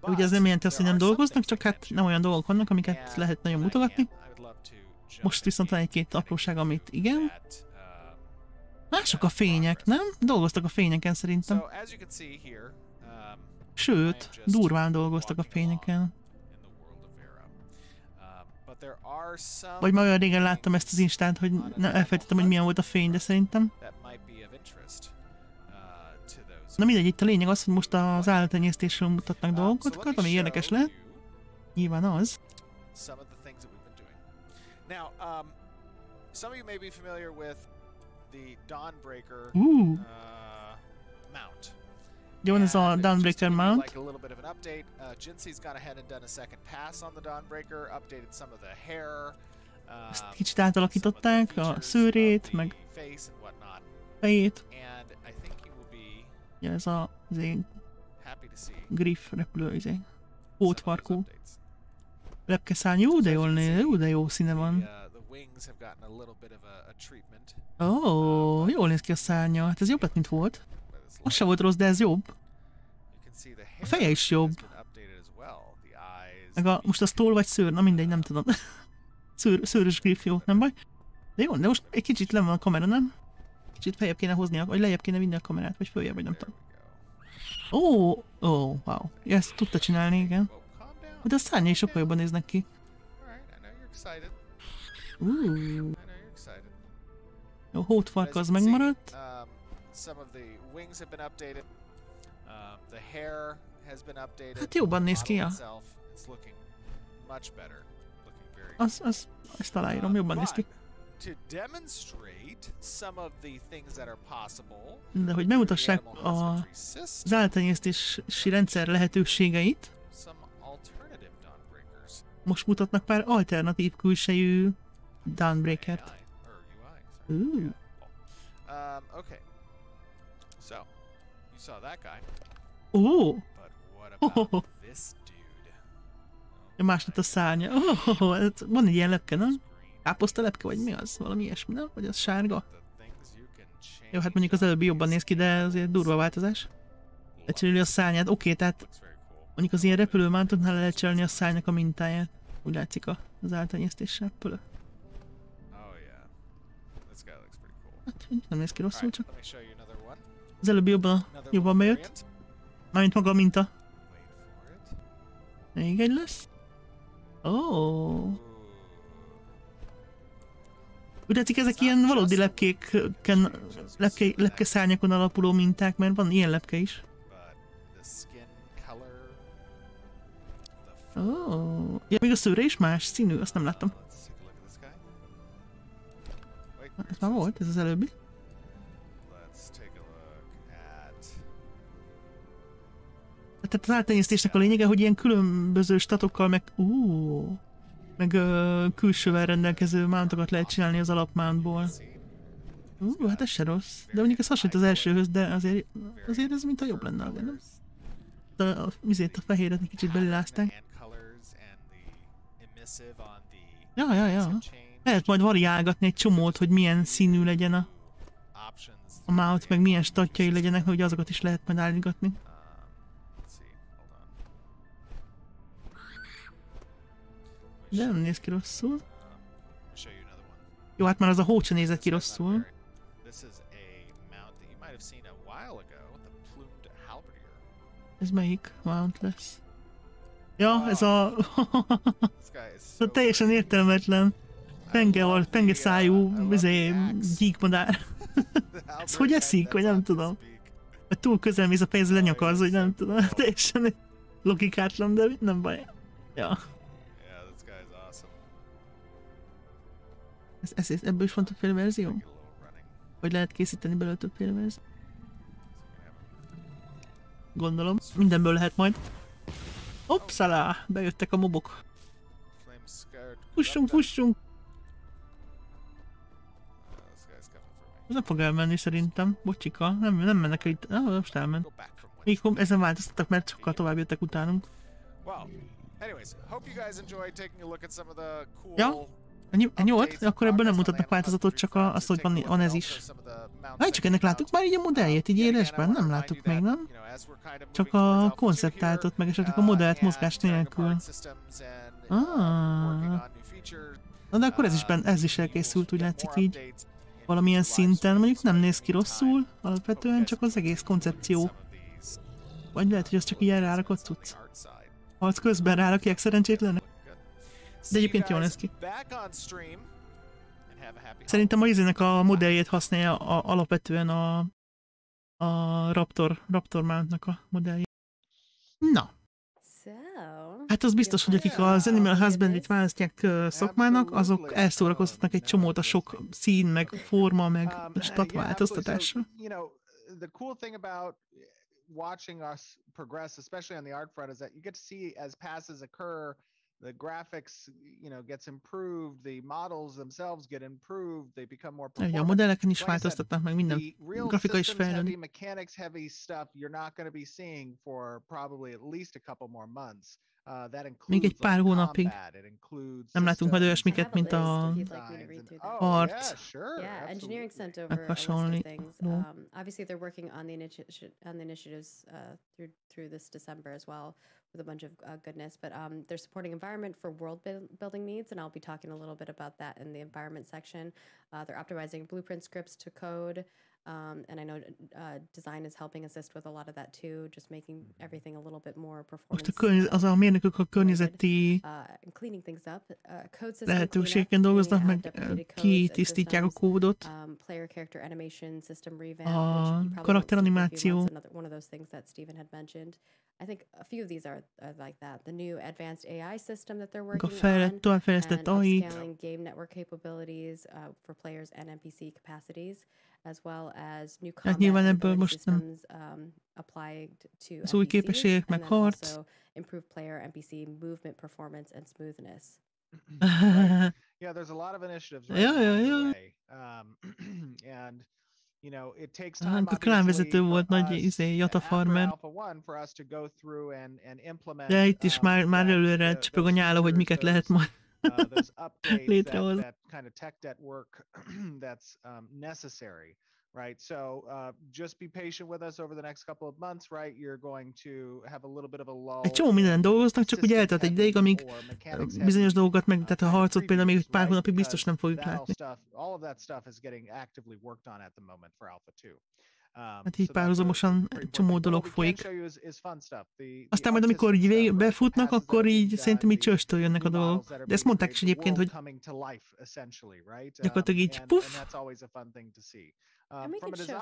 Ugye ez nem jelenti azt, hogy nem dolgoznak, csak hát nem olyan dolgok vannak, amiket lehet nagyon mutogatni. Most viszont van egy-két apróság, amit igen. Mások a fények, nem? Dolgoztak a fényeken szerintem. Sőt, durván dolgoztak a fényeken. Vagy már olyan régen láttam ezt az instát, hogy elfelejtettem, hogy milyen volt a fény, de szerintem. Na mindegy, itt a lényeg az, hogy most az állattenyésztésről mutatnak dolgokat, ami érdekes lehet. Nyilván az. Some of you may be familiar with the Dawnbreaker Mount. Jó, ez a Dawnbreaker Mount. Like a little bit of an update. Jincy's gone ahead and done a second pass on the Dawnbreaker, updated some of the hair. Ezt kicsit átalakították, a szőrét, meg fejét. Ja, ez az griff repülő, hótfarkó. Lepkeszárny, jó, de jól néz, jó, de jó színe van. Ó, jól néz ki a szárnya. Hát ez jobb lett, mint volt. Az se volt rossz, de ez jobb. A feje is jobb. Meg most az toll vagy szőr? Na mindegy, nem tudom. Szőrös griff, jó, nem baj. De jó, de most egy kicsit le van a kamera, nem? Kicsit feljebb kéne hozni, vagy lejjebb kéne vinni a kamerát, vagy följebb, vagy nem tudom. Ó, wow. Ja, ezt tudta csinálni, igen. De a szárnya is sokkal jobban néznek ki. Jó, hótfarka az megmaradt. Hát jobban néz ki, ja. Ezt aláírom, jobban néz ki. De hogy bemutassák az állattenyésztési rendszer lehetőségeit, most mutatnak pár alternatív külsejű Dawnbreakert. Ó! Más lett a szárnya. Van egy ilyen lepke, nem? Káposzta lepke, vagy mi az? Valami ilyesmi, nem? Vagy az sárga? Jó, hát mondjuk az előbbi jobban néz ki, de azért durva változás. Lecserélni a szárnyát. Oké, tehát mondjuk az ilyen repülőmántoknál lehet cserélni a szárnynak a mintáját. Úgy látszik az állattenyésztéssel. Pölö. Hát nem néz ki rosszul, csak az előbbi jobban bejött. Mármint maga a minta. Még egy lesz. Ó. Úgy látszik, ezek ilyen valódi lepkeszárnyakon alapuló minták, mert van ilyen lepke is. Ó. Ja, még a szőre is más színű, azt nem láttam. Ez már volt, ez az előbbi. Tehát az állattenyésztésnek a lényege, hogy ilyen különböző statokkal meg külsővel rendelkező mountokat lehet csinálni az alapmountból. Hát ez se rossz. De mondjuk ez hasonlít az elsőhöz, de azért ez mintha jobb lenne, azért nem? A fehéret egy kicsit belilázták. Ja. Lehet majd variálgatni egy csomót, hogy milyen színű legyen a mount, meg milyen statjai legyenek, hogy azokat is lehet majd állítgatni. De nem néz ki rosszul. Jó, hát már az a hócsa nézett ki rosszul. Ez melyik mount lesz? Ja, ez a... teljesen értelmetlen. Penge szájú, gyíkmadár. Ez hogy eszik, vagy nem tudom. Vagy túl közel mész a fejezre lenyakarz, hogy nem tudom. Teljesen logikátlan, de nem baj. Ja. Ebből is van többféle verzió? Vagy lehet készíteni belőle többféle verzió? Gondolom. Mindenből lehet majd. Hoppszalá! Bejöttek a mobok. Fussunk! Ez nem fog elmenni szerintem. Bocsika. Nem mennek el itt. Most elment. Még ezen változtattak, mert sokkal tovább jöttek utánunk. Ja? Ennyi volt? Akkor ebből nem mutatnak változatot, csak azt, hogy van ez is. Csak ennek láttuk már így a modelljét, így élesben? Nem láttuk még, nem? Csak a konceptáltot, meg esetleg a modellt mozgás nélkül. Na de akkor ez is elkészült, úgy látszik így. valamilyen szinten, mondjuk nem néz ki rosszul, alapvetően csak az egész koncepció. Vagy lehet, hogy az csak ilyen rárakott tudsz. Harc közben rárakják szerencsétlenek. De egyébként jól néz ki. Szerintem a izének a modelljét használja alapvetően a Raptor Mountnak a modelljét. Na. Hát az biztos, hogy akik az Animal Husbandry-t választják szakmának, azok elszórakoztatnak egy csomót a sok szín, meg forma, meg statváltoztatással. The cool thing about watching us progress, especially on the art front, is that you get to see as passes occur, the graphics, gets improved, the models themselves get improved, they become more performant. A modelleken is változtatnak meg, minden grafika is fejlődik. Mechanics heavy stuff you're not going to be seeing for probably at least a couple more months. Még egy pár hónapig nem látunk majd olyasmiket, mint a harc, meg hasonló. Obviously they're working on the initiatives through this December as well with a bunch of goodness, but they're supporting environment for world building needs, and I'll be talking a little bit about that in the environment section. They're optimizing blueprint scripts to code. And I know design is helping assist with a lot of that too, just making everything a little bit more performance. Az a mérnökök a környezeti lehetőségeken dolgoznak, meg kitisztítják a kódot. Player character animation system revamp, a karakteranimáció. One of those things that Stephen had mentioned. I think a few of these are like that. The new advanced AI system that they're working on, and upscaling game network capabilities for players and NPC capacities, as well as new combat systems applied to NPCs, and then also improved player NPC movement performance and smoothness. Yeah, there's a lot of initiatives right and it takes time. A klánvezető volt nagy Jata Farmer. De itt is már előre csöpög a nyála, hogy miket lehet majd létrehozni. Right, so just be patient with us over the next couple of months, right? You're going to have a little bit of a lull. Egy csomó minden dolgoznak, csak ugye eltelt egy ideig, amíg bizonyos dolgokat meg, tehát a harcot például még egy pár hónapig biztos nem fogjuk látni. All of that stuff is getting actively worked on at the moment for Alpha 2. Hát így párhuzamosan egy csomó dolog folyik. Aztán majd amikor így befutnak, akkor így szerintem így csőstől jönnek a dolgok. De ezt mondták is egyébként, hogy gyakorlatilag így puff. And we can show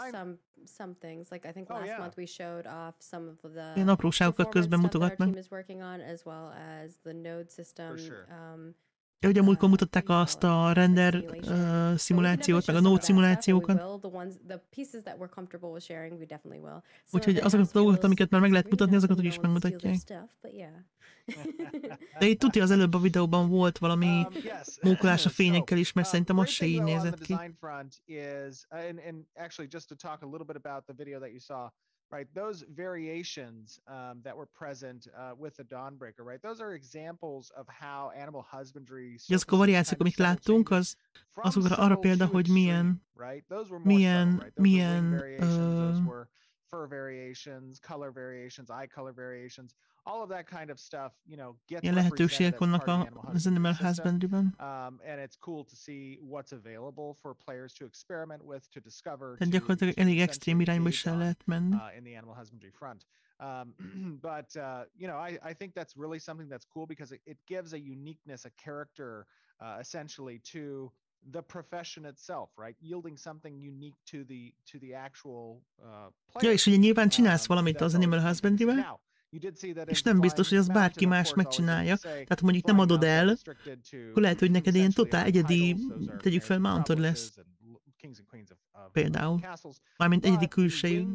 some things. Like I think last month we showed off some of the ilyen apróságokat közben mutogatnak. Team is working on, as well as the node system. Ugye múltkor mutatták azt a render szimulációt, meg a node szimulációkat. Úgyhogy azokat a dolgokat, amiket már meg lehet mutatni, azokat úgyis megmutatják. De itt tudja, az előbb a videóban volt valami mókolás a fényekkel is, mert szerintem az se így nézett ki. Right, those variations that were present with the Dawnbreaker, right? Those are examples of how animal husbandry. Azok a variációk, amik láttunk, azokra arra példa, hogy milyen fur variations, color variations, eye color variations, all of that kind of stuff, gets ilyen lehetőségek vannak az Animal Husbandry-ben. And it's cool to see what's available for players to experiment with, to discover. Tehát gyakorlatilag elég extrém irányba is el lehet menni. In the animal husbandry front. But I think that's really something that's cool because it gives a uniqueness, a character, essentially to the profession itself, right? Yielding something unique to the actual player. Ja, és ugye nyilván csinálsz valamit az Animal Husbandry-vel, és nem biztos, hogy az bárki más megcsinálja. Tehát mondjuk nem adod el, akkor lehet, hogy neked ilyen totál egyedi, tegyük fel, mountod lesz. Például. Mármint egyedi külsejű.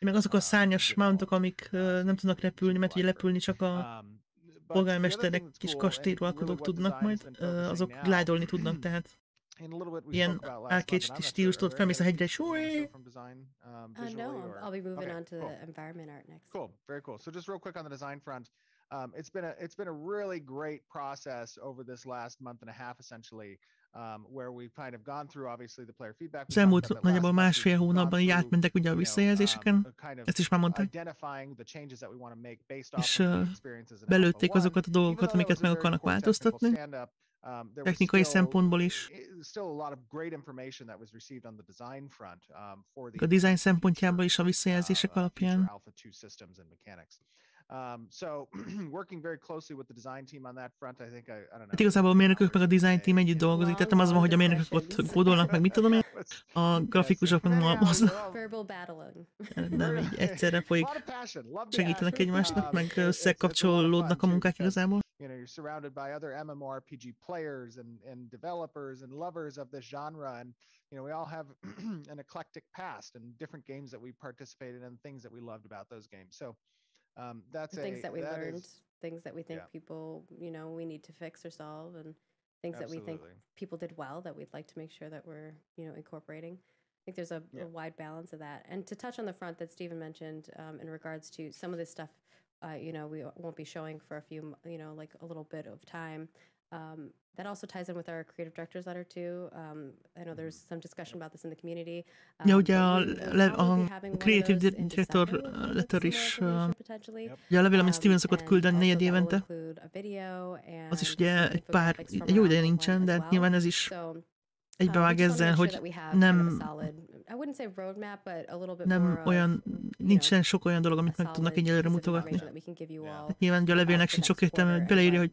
Meg azok a szárnyas mountok, amik nem tudnak repülni, mert ugye repülni csak a polgármesterek kis kastélyuralkodók tudnak majd, azok glide-olni tudnak, tehát ilyen arcade stílus tudod, felmész a hegyre, és No, I'll be moving on to the environment art next. Cool, very cool. So just real quick on the design front, it's been a really great process over this last month and a half, essentially, where we've kind of gone through, obviously, the player feedback. Az elmúlt nagyjából másfél hónapban így átmentek ugye a visszajelzéseken, ezt is már mondták, és belőtték azokat a dolgokat, amiket meg akarnak változtatni, technikai szempontból is. A design szempontjából is a visszajelzések alapján. Hát igazából a mérnökök meg a design team együtt dolgozik, tehát nem az van, hogy a mérnökök ott kódolnak meg, mit tudom én, a grafikusok meg malmoznak. Nem, így egyszerre folyik, segítenek egymásnak, meg összekapcsolódnak a munkák igazából. You know, you're surrounded by other MMORPG players and developers and lovers of this genre, and you know, we all have an eclectic past and different games that we participated in and things that we loved about those games. So that's things that we learned, things that we think people, you know, we need to fix or solve, and things that we think people did well that we'd like to make sure that we're, you know, incorporating. I think there's a wide balance of that. And to touch on the front that Stephen mentioned in regards to some of this stuff, you know, we won't be showing for a few, you know, like a little bit of time. That also ties in with our creative director's letter too. I know there's some discussion about this in the community. Ja, ugye a creative director letter is, ugye a levél, amit Steven szokott küldeni negyed évente, az is ugye egy jó ideje nincsen, de nyilván ez is egybevág ezzel, hogy nem olyan, nincsen sok olyan dolog, amit meg tudnak egyelőre mutogatni. Hát nyilván ugye a levélnek sincs sok értelme, hogy beleírja, hogy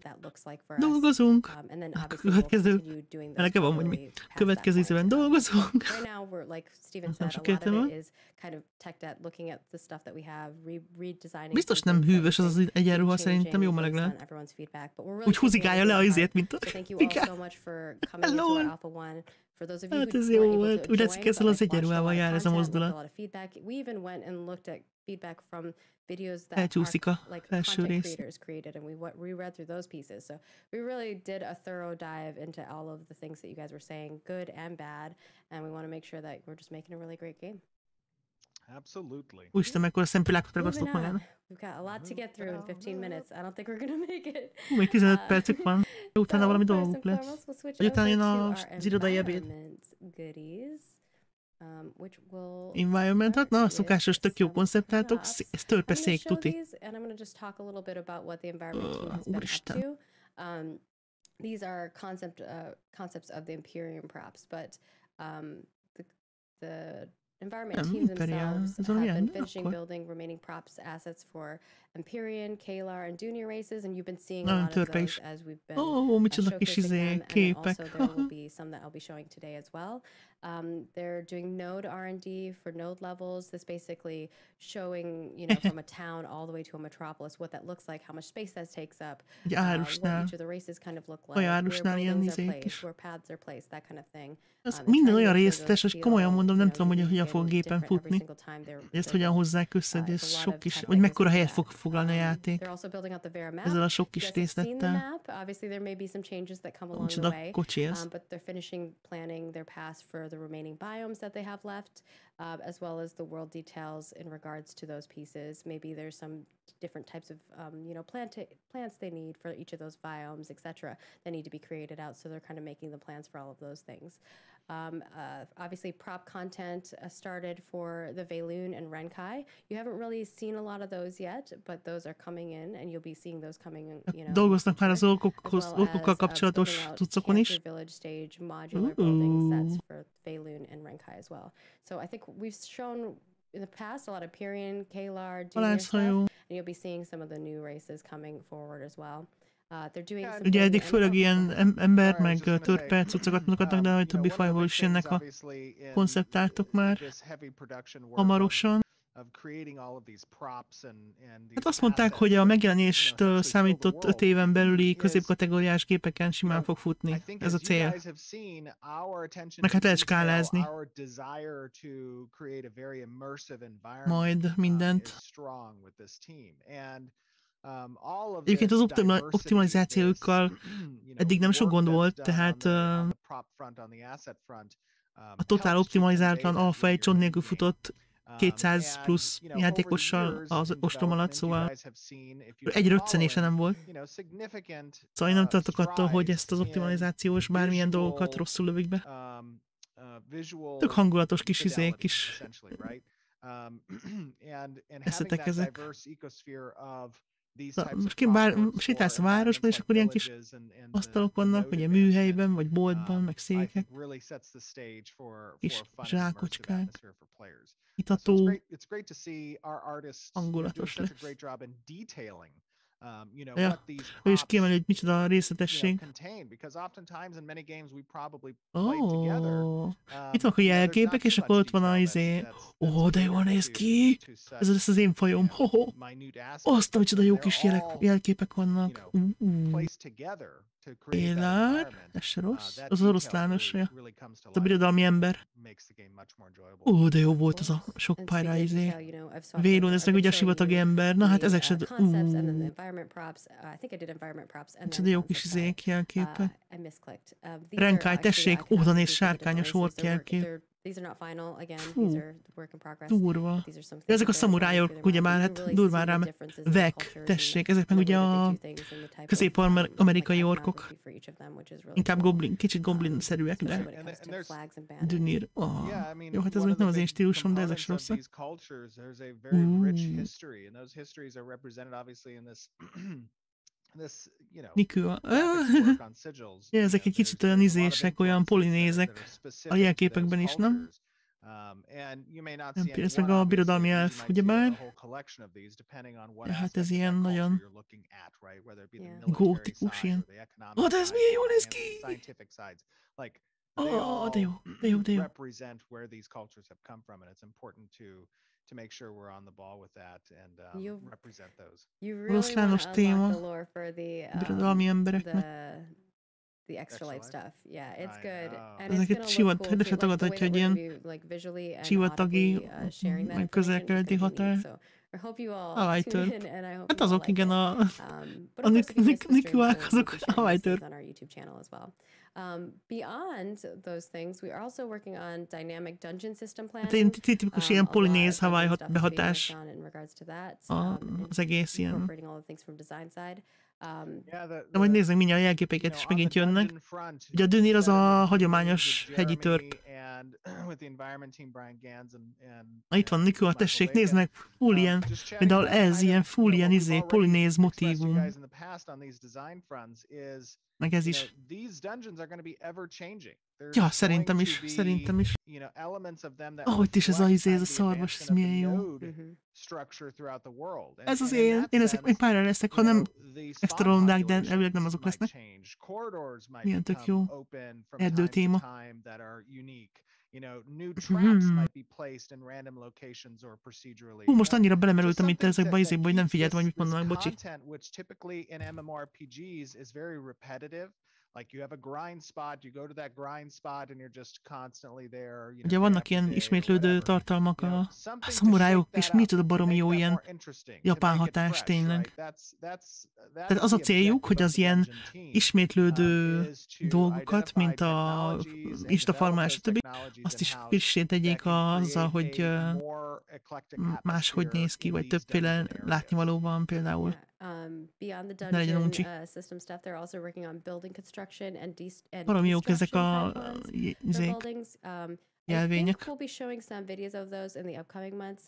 dolgozunk, a következő, elege van, hogy mi következő ízben dolgozunk. Nem sok értelme. Biztos nem hűvös az az egyenruha, szerintem jó meleg lehet. Úgy húzigálja le a izét, mint a hello! Hát ez jó volt. Úgy látszik, ezzel az egyenruhával jár ez a mozdulat. Elcsúszik a felső rész. Úristen, mekkora szempillákat ragasztott magának. Még 15 percük van. Utána valami dolgunk lesz. Vagy utána jön az irodai ebéd. Environment, hát na, a szokásos tök jó konceptáltok, ez törpeszék, tuti. Úristen. These are concepts of the Imperium props, but the environment teams themselves have been finishing building remaining props assets for Empyrean, Kalar, and Junior races, and you've been seeing a lot of those as we've been showcasing them, and then also there will be some that I'll be showing today as well. They're doing node R&D for node levels. This basically showing, you know, from a town all the way to a metropolis, what that looks like, how much space that takes up, what each of the races kind of look like, where buildings are placed, where paths are placed, that kind of thing. Minden olyan részletes, hogy komolyan mondom, nem tudom, hogy hogyan fog gépen futni. Ezt hogyan hozzák össze, de ez sok kis, vagy mekkora helyet fog foglalni a játék. Ezzel a sok kis részlettel. Micsoda kocsi ez. The remaining biomes that they have left, as well as the world details in regards to those pieces. Maybe there's some different types of, you know, plants they need for each of those biomes, etc. that need to be created out. So they're kind of making the plans for all of those things. Obviously, prop content started for the Veilun and Renkai. You haven't really seen a lot of those yet, but those are coming in, and you'll be seeing those coming in, you know. Dolgoznak már az orkokkal kapcsolatos cuccokon is. Village stage modular building sets for Veilun and Renkai as well. So I think we've shown in the past a lot of Empyrean, Kalar, Junior stuff, and you'll be seeing some of the new races coming forward as well. Ugye eddig főleg ilyen ember, meg törpe cuccokat mutatnak, de a többi fajból is jönnek a konceptártok már hamarosan. Hát azt mondták, hogy a megjelenéstől számított 5 éven belüli középkategóriás gépeken simán fog futni. Ez a cél. Meg hát lehet skálázni. Majd mindent. Egyébként az optimalizációkkal eddig nem sok gond volt, tehát a totál optimalizálatlan alfa egy csont nélkül futott 200 plusz játékossal az ostrom alatt, szóval egy röccenése nem volt. Szóval én nem tartok attól, hogy ezt az optimalizációs bármilyen dolgokat rosszul lövik be. Tök hangulatos kis izék, kis eszetek ezek. Most sétálsz a városban, és akkor ilyen kis asztalok vannak, vagy a műhelyben, vagy boltban, meg székek. Kis zsákocskák. Itató. Hangulatos lesz. Ja, ő is kiemeli, hogy micsoda részletesség. Itt vannak a jelképek, és akkor ott van a izé. De jól néz ki! Ez lesz az én fajom. Azt, micsoda jó kis jelképek vannak. Élár, ez se rossz. Az oroszlános, ja. A birodalmi ember. De jó volt az a sok pályra izé. Vélón, ez meg ugye a sivatagi ember. Na hát ezek se... Micsoda jó kis izék, jelképek. Renkály, tessék, oda néz, sárkányos ork jelkép. Durva. Ezek a szamurájok, ugye már, hát durván rám. Vek, tessék, ezek meg ugye a közép-amerikai orkok. Inkább kicsit goblin-szerűek, de dünir. Jó, hát ez még nem az én stílusom, de ezek sem rosszak. Nikua. Ezek egy kicsit olyan izések, olyan polinézek a jelképekben is, nem? Ez meg a birodalmi elf, ugyebár? Hát ez ilyen nagyon gótikus, ilyen. De ez milyen jól néz ki! De jó, de jó, de jó. To make sure we're on the ball with that and represent those. Oroszlános téma, birodalmi embereknek. The extra light stuff. Yeah, it's good. Ezeket sivat, de se tagadhatja, hogy ilyen sivatagi, meg közel-keleti határ. Hawaii-tör. Hát azok, igen, a Nikuák, azok Hawaii-tör. Beyond those things, we are also working on dynamic dungeon system planning. Hát ilyen tipikus ilyen polinéz Hawaii behatás az egész ilyen. De majd nézzük mindjárt a jelképeket is megint jönnek. Ugye a Dünir az a hagyományos hegyi törp. Itt van Nikua, tessék, nézd meg, full ilyen, például ez ilyen full ilyen polinéz motívum. Meg ez is. Ja, szerintem is, szerintem is. Itt is ez ez a szarvas, ez milyen jó. Ez az én ezek még párra lesznek, ha nem extra rondák, de elvileg nem azok lesznek. Milyen tök jó. Erdő téma. Most annyira belemerültem itt ezekbe izékbe, hogy nem figyeltem, hogy mit mondanak, bocsi. Ugye vannak ilyen ismétlődő tartalmak a szamurájok, és micsoda baromi jó ilyen japán hatás tényleg. Tehát az a céljuk, hogy az ilyen ismétlődő dolgokat, mint a instafarmás, stb. Azt is frissé tegyék azzal, hogy máshogy néz ki, vagy többféle látnivaló van például. Beyond the dungeon system stuff, they're also working on building construction and baromi jók ezek a jelvények. We'll be showing some videos of those in the upcoming months.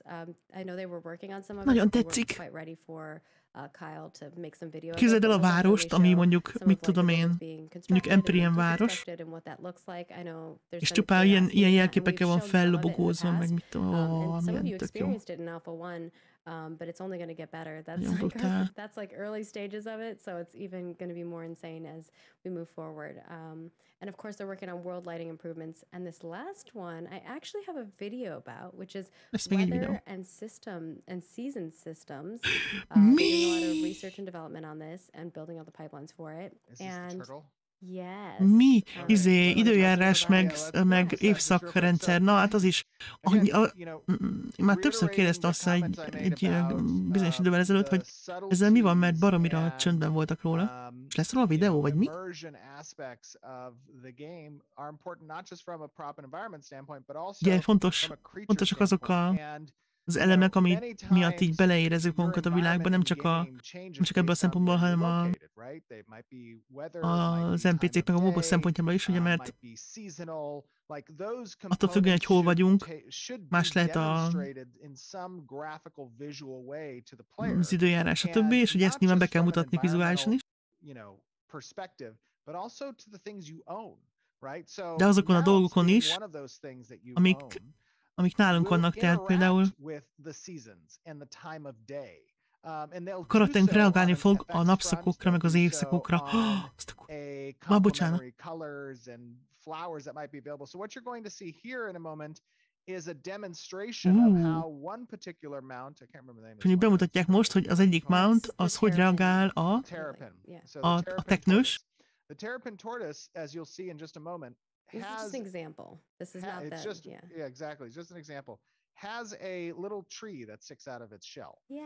I know they were working on some of Nagyon it, but tetszik. we're quite ready for Kyle to make some videos. Képzeld el a várost, ami mondjuk, mit tudom én, mondjuk Empyrean város, és csupán ilyen jelképekkel van fellobogózva, meg mit tudom, milyen tök jó. But it's only going to get better. That's like early stages of it, so it's even going to be more insane as we move forward. And of course, they're working on world lighting improvements. And this last one, I actually have a video about, which is weather and system and season systems. Doing a lot of research and development on this and building out the pipelines for it. Is this the turtle? Mi? Időjárás meg évszakrendszer. Na, hát az is. Már többször kérdeztem azt egy bizonyos idővel ezelőtt, hogy ezzel mi van, mert baromira csöndben voltak róla. És lesz róla a videó, vagy mi? Ugye fontosak azok az elemek, ami miatt így beleérezzük magunkat a világba, nem csak ebből a szempontból, hanem az NPC-k meg a mobok szempontjából is, ugye, mert attól függően, hogy hol vagyunk, más lehet az időjárás, a többi, és ugye ezt nyilván be kell mutatni vizuálisan is. De azokon a dolgokon is, amik nálunk vannak, tehát például a karakterünk reagálni fog a napszakokra, meg az évszakokra. Bocsánat. Mondjuk bemutatják most, hogy az egyik mount, az hogy reagál a teknős. This is just an example. This is not that. Yeah, exactly. It's just an example. Has a little tree that sticks out of its shell. Yeah.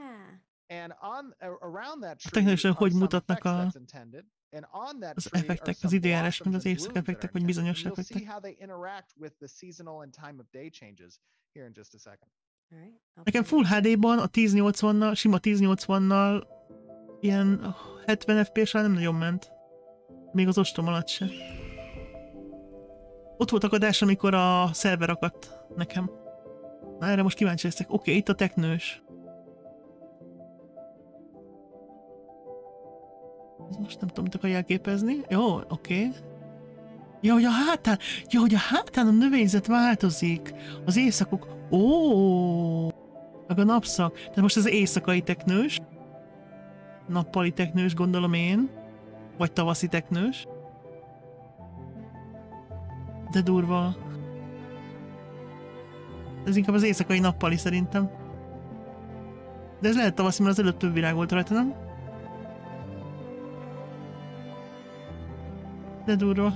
And around that tree, teknikusan hogy mutatnak az effektek, az időjárás, meg az évszak-effektek, vagy bizonyos effektek. Nekem Full HD-ban a 1080-nal, sima 1080-nal ilyen 70 FPS-rel nem nagyon ment. Még az ostrom alatt se. Ott volt akadás, amikor a szerver akadt nekem. Na, erre most kíváncsi leszek. Oké, itt a teknős. Most nem tudom, mit akar jelképezni. Jó, oké. Ja, hogy a hátán a növényzet változik. Az éjszakok. Ó, meg a napszak. Tehát most ez az éjszakai teknős. Nappali teknős, gondolom én. Vagy tavaszi teknős. De durva. Ez inkább az éjszakai nappali szerintem. De ez lehet tavaszi, mert az előtt több virág volt rajta, nem? De durva.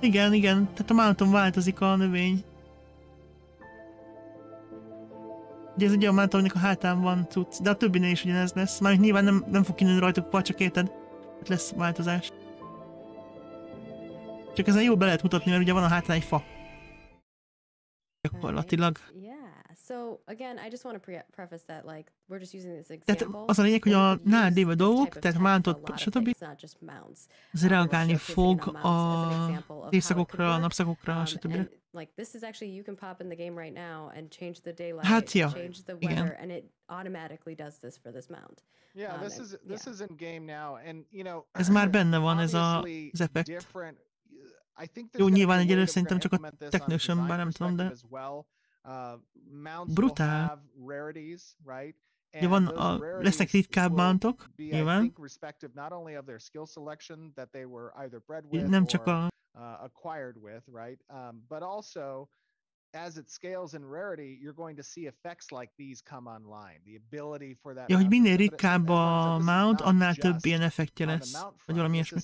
Igen, tehát a mounton változik a növény. Ugye ez egy olyan mount, aminek a hátán van cucc, de a többinél is ugyanez lesz. Mármint nyilván nem fog kinőni rajtuk, csak érted? Hát lesz változás. Csak ezen jól be lehet mutatni, mert ugye van a hátán egy fa. Gyakorlatilag. Tehát az a lényeg, hogy a nálad lévő dolgok, tehát mountot, stb. Ez reagálni fog az évszakokra, a napszakokra, stb. Hát ja, igen. Ez már benne van, ez az effekt. Jó, nyilván egyelőre szerintem csak a teknősön, bár nem tudom, de brutál. Ja, lesznek ritkább mountok, nyilván. Nem csak a... Ja, hogy minél ritkább a mount, annál több ilyen effektje lesz, vagy valami ilyesmi.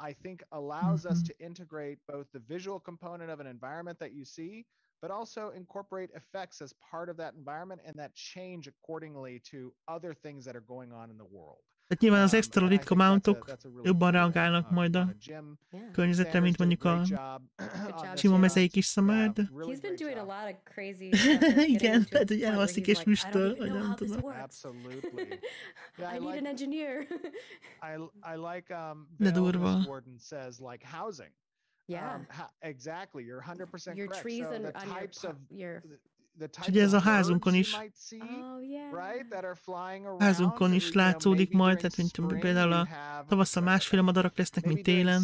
I think allows us to integrate both the visual component of an environment that you see, but also incorporate effects as part of that environment and that change accordingly to other things that are going on in the world. Tehát nyilván az extra ritka mountok jobban reagálnak majd a környezetre, mint mondjuk a sima mezei kis szamár, de... Igen, tehát hogy elhalszik és füstöl, vagy nem tudom. De durva. Exactly, you're 100% correct. So the types of És ugye ez a házunkon is. Házunkon is látszódik majd, tehát mint például a tavasszal másféle madarak lesznek, mint télen.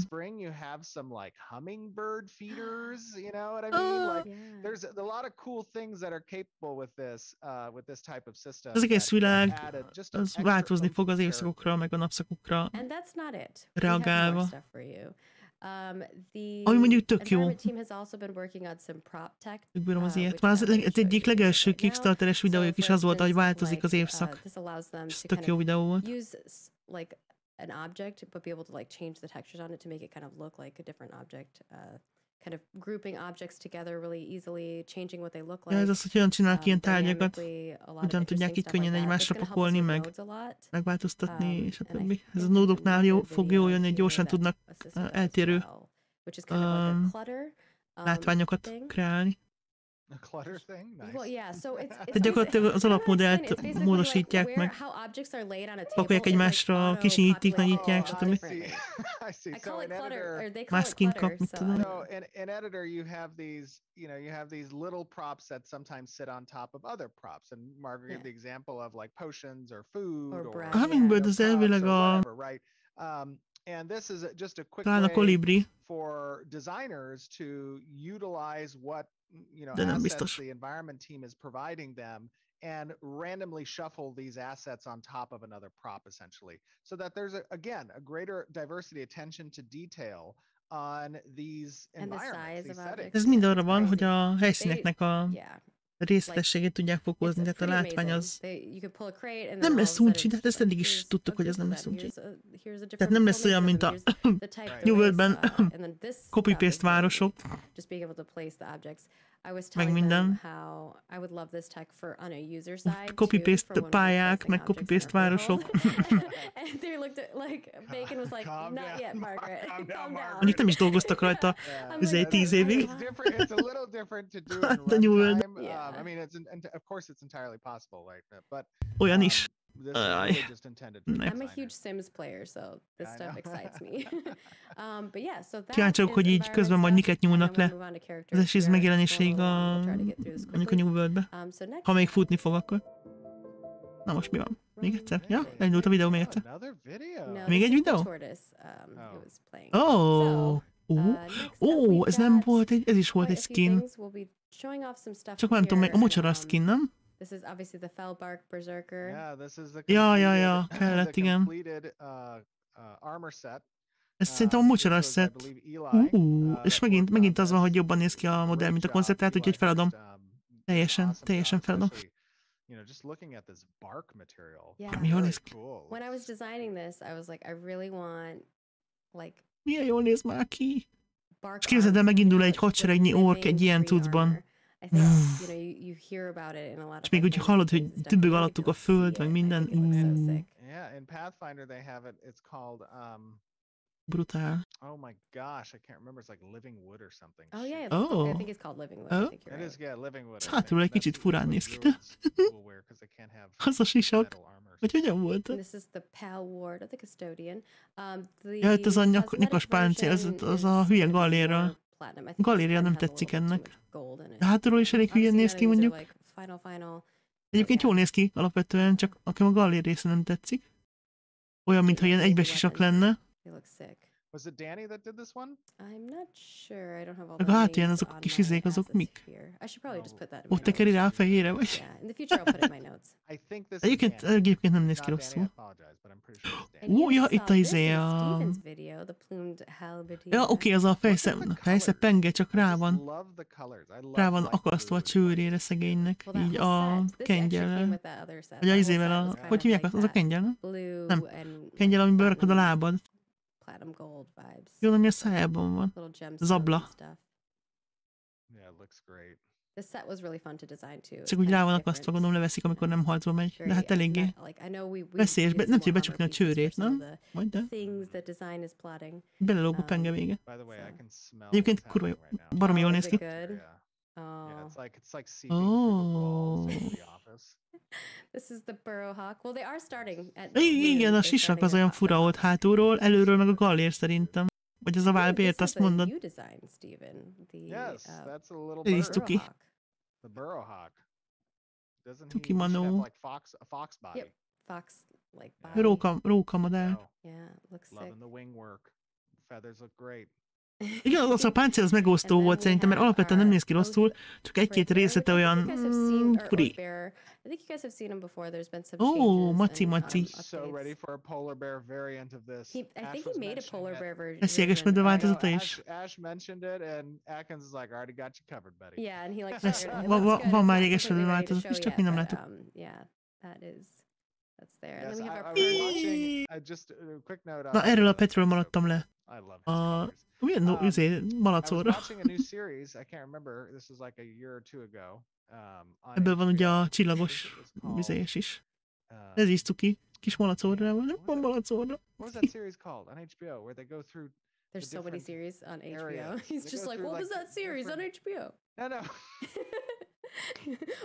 Az egész világ az változni fog az évszakokra, meg a napszakokra reagálva. Ami mondjuk tök jó. Bírom az ilyet. Már az egyik legelső Kickstarteres videójuk is az volt, hogy változik az évszak. Ez tök jó videó volt. an object, but be able to like change the textures on it to make it kind of look like a different object. Kind of grouping objects together really easily, changing what they look like. Ez az, hogy hogyan csinálnak ilyen tárgyakat, hogyan tudják így könnyen egymásra pakolni, megváltoztatni, és a többi. Ez a nódoknál fog jól jönni, hogy gyorsan tudnak eltérő látványokat kreálni. Tehát gyakorlatilag az alapmodellt módosítják meg, pakolják egymásra, kisinyítik, nagyítják, stb. Masking kap, mit tudom. In editor you have these little props that sometimes sit on top of other props, and Margaret gave the example of like potions or food or Hummingbird az elvileg a and this is just a quick way for designers to utilize what assets the environment team is providing them and randomly shuffle these assets on top of another prop essentially, so that there's a greater diversity, attention to detail on these environments, these settings. Ez mind arra van, hogy a helyszíneknek a részletességét tudják fokozni, tehát a látvány az nem lesz uncsi, de hát ezt eddig is tudtuk, hogy ez nem lesz uncsi. Tehát nem lesz olyan, mint a New World-ben copy-paste városok, meg minden. Copy-paste pályák, meg copy-paste városok. Mondjuk nem is dolgoztak rajta 10 évig. De New World. Olyan is. I'm a huge Sims player, so this stuff excites me. But yeah, so that kíváncsiak, hogy így közben majd miket nyúlnak le az esély megjelenéséig mondjuk a New World-be. Ha még futni fog, akkor. Na most mi van? Még egyszer? Ja? Elindult a videó még egyszer. Még egy videó? Ez nem volt ez is volt egy skin. Csak nem tudom, a mocsara skin, nem? This is obviously the Fellbark Berserker. Yeah, this is the kellett, igen. Armor set. Ez szerintem a mocsara set. És megint az van, hogy jobban néz ki a modell, mint a koncept, tehát úgyhogy feladom. Teljesen feladom. Mi jól néz ki. When I was designing this, I was like, I really want like milyen jól néz már ki. És képzeld el, megindul egy hadseregnyi ork egy ilyen cuccban. És még úgy hallod, hogy tübbög alattuk a föld, meg minden. Brutál. Oh my gosh, I can't remember. It's like living wood or something. Oh yeah, I think it's called living wood. I think you're right. Yeah, living wood. Hátulról egy kicsit furán néz ki. Az a sisak. Vagy hogyan volt? This is the pal ward of the custodian. Itt az a nyakas páncél, az a hülye galéra. Galéria nem tetszik ennek. De hátulról is elég hülyen néz ki, mondjuk. Egyébként jól néz ki alapvetően, csak nekem a galér része nem tetszik. Olyan, mintha ilyen egybesisak lenne. Was it Danny that did this one? I'm not sure. I don't have all the hátulán azok a kis izék, azok mik? I should probably just put that in ott tekeri rá a fejére, vagy? Yeah, in the future I'll put it in my notes. Egyébként nem néz ki rosszul. Ja, itt a izé a... Ja, oké, az a fejsze penge, csak rá van akasztva a csőrére szegénynek, így a kengyellel. Vagy a izével a... Hogy hívják az a kengyel, nem? Nem. Kengyel, amiben rakod a lábad. Jó, ami a szájában van. Zabla. Csak úgy rá van akasztva, gondolom leveszik, amikor nem harcba megy. De hát eléggé veszélyes. Nem tudja becsukni a csőrét, nem? Vagy de? Belelóg a penge vége. Egyébként kurva jó. Baromi jól néz ki. Igen, a sisak az olyan fura ott hátulról, előről meg a gallér szerintem. Vagy az a válbért, azt mondod. Ez is cuki. Cuki manó. Róka modell. Igen, az a páncél az megosztó volt szerintem, mert alapvetően nem néz ki rosszul, csak egy-két részlete olyan furi. Maci. Ez jegesmedve változata is? Van már jegesmedve változat is, csak mi nem látok. That's there. And Yes, then we have our I was watching, just a quick note. Na, erről a petről maradtam le. I love A... Milyen I malacóra? was watching a new series. I can't remember. This was like a year or two ago. Ebből van ugye a csillagos vizélyes is. Ez is cuki. Kis malacórrával. Nem van malacórra. What was that series called on HBO where they go through? There's so many series on HBO. areas. He's They just go like, through, what was like, that series on HBO? No.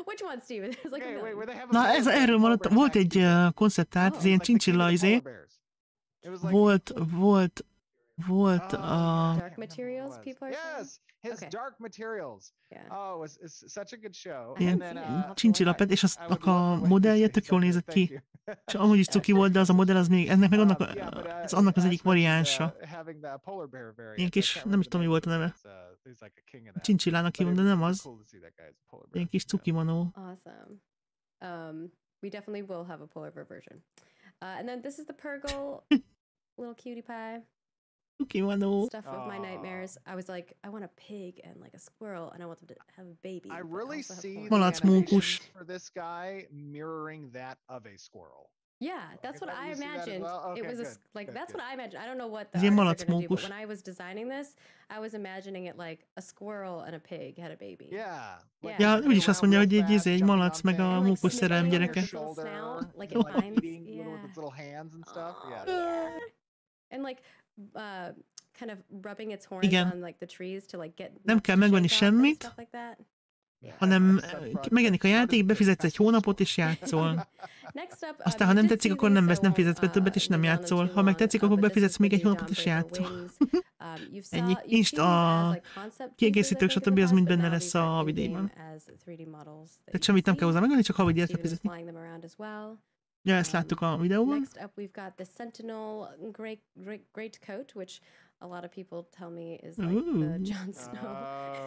Which one, Steven? There's like Okay, wait, where they have a Na, erről maradtam. Volt egy konceptárt, ez ilyen csincsilla izé. Volt Dark Materials, people are saying? Yes, his Okay. Dark Materials. Yeah. Oh, it's such a good show. ilyen And then, csincsillapet, és aznak a modellje tök jól nézett Thank ki. you. És amúgy is cuki volt, de az a modell az még, ennek meg annak, ez annak az egyik variánsa. Ilyen kis, nem is tudom, mi volt a neve. Csincsillának hívom, de nem az. Ilyen kis cuki manó. Awesome. We definitely will have a polar bear version. And then this is the Purgle little cutie pie. Cuki manó. Stuff of my nightmares. I was like, I want a pig and like a squirrel, and I want them to have a baby. I really see the Malacmókus. animations for this guy mirroring that of a squirrel. Yeah, that's what I imagined. It was that's what I imagined. I don't know what the Ilyen artists are gonna do, but malacmókus. when I was designing this, I was imagining it like a squirrel and a pig had a baby. Yeah. Ja, úgyis azt mondja, hogy egy malac meg a And, mókus sniffing szerelem on gyereke. its little snout, like like at times. eating little with its little hands and stuff. Yeah. Yeah. And like kind of rubbing its horns Igen. on like the trees to like get Nem kell megvenni shake off and semmit, stuff like that. hanem megjelenik a játék, befizetsz egy hónapot és játszol. Next up, Aztán, ha nem tetszik, akkor nem fizetsz be többet és nem játszol. Ha meg tetszik, akkor befizetsz még egy hónapot és játszol. Ennyi. Inst a kiegészítők, stb. Az mind benne lesz a videóban. Tehát semmit nem kell hozzá megvenni, csak havi díjat kell fizetni. Ja, ezt láttuk a videóban. Next up, we've got the Sentinel great coat, which a lot of people tell me is like the Jon Snow.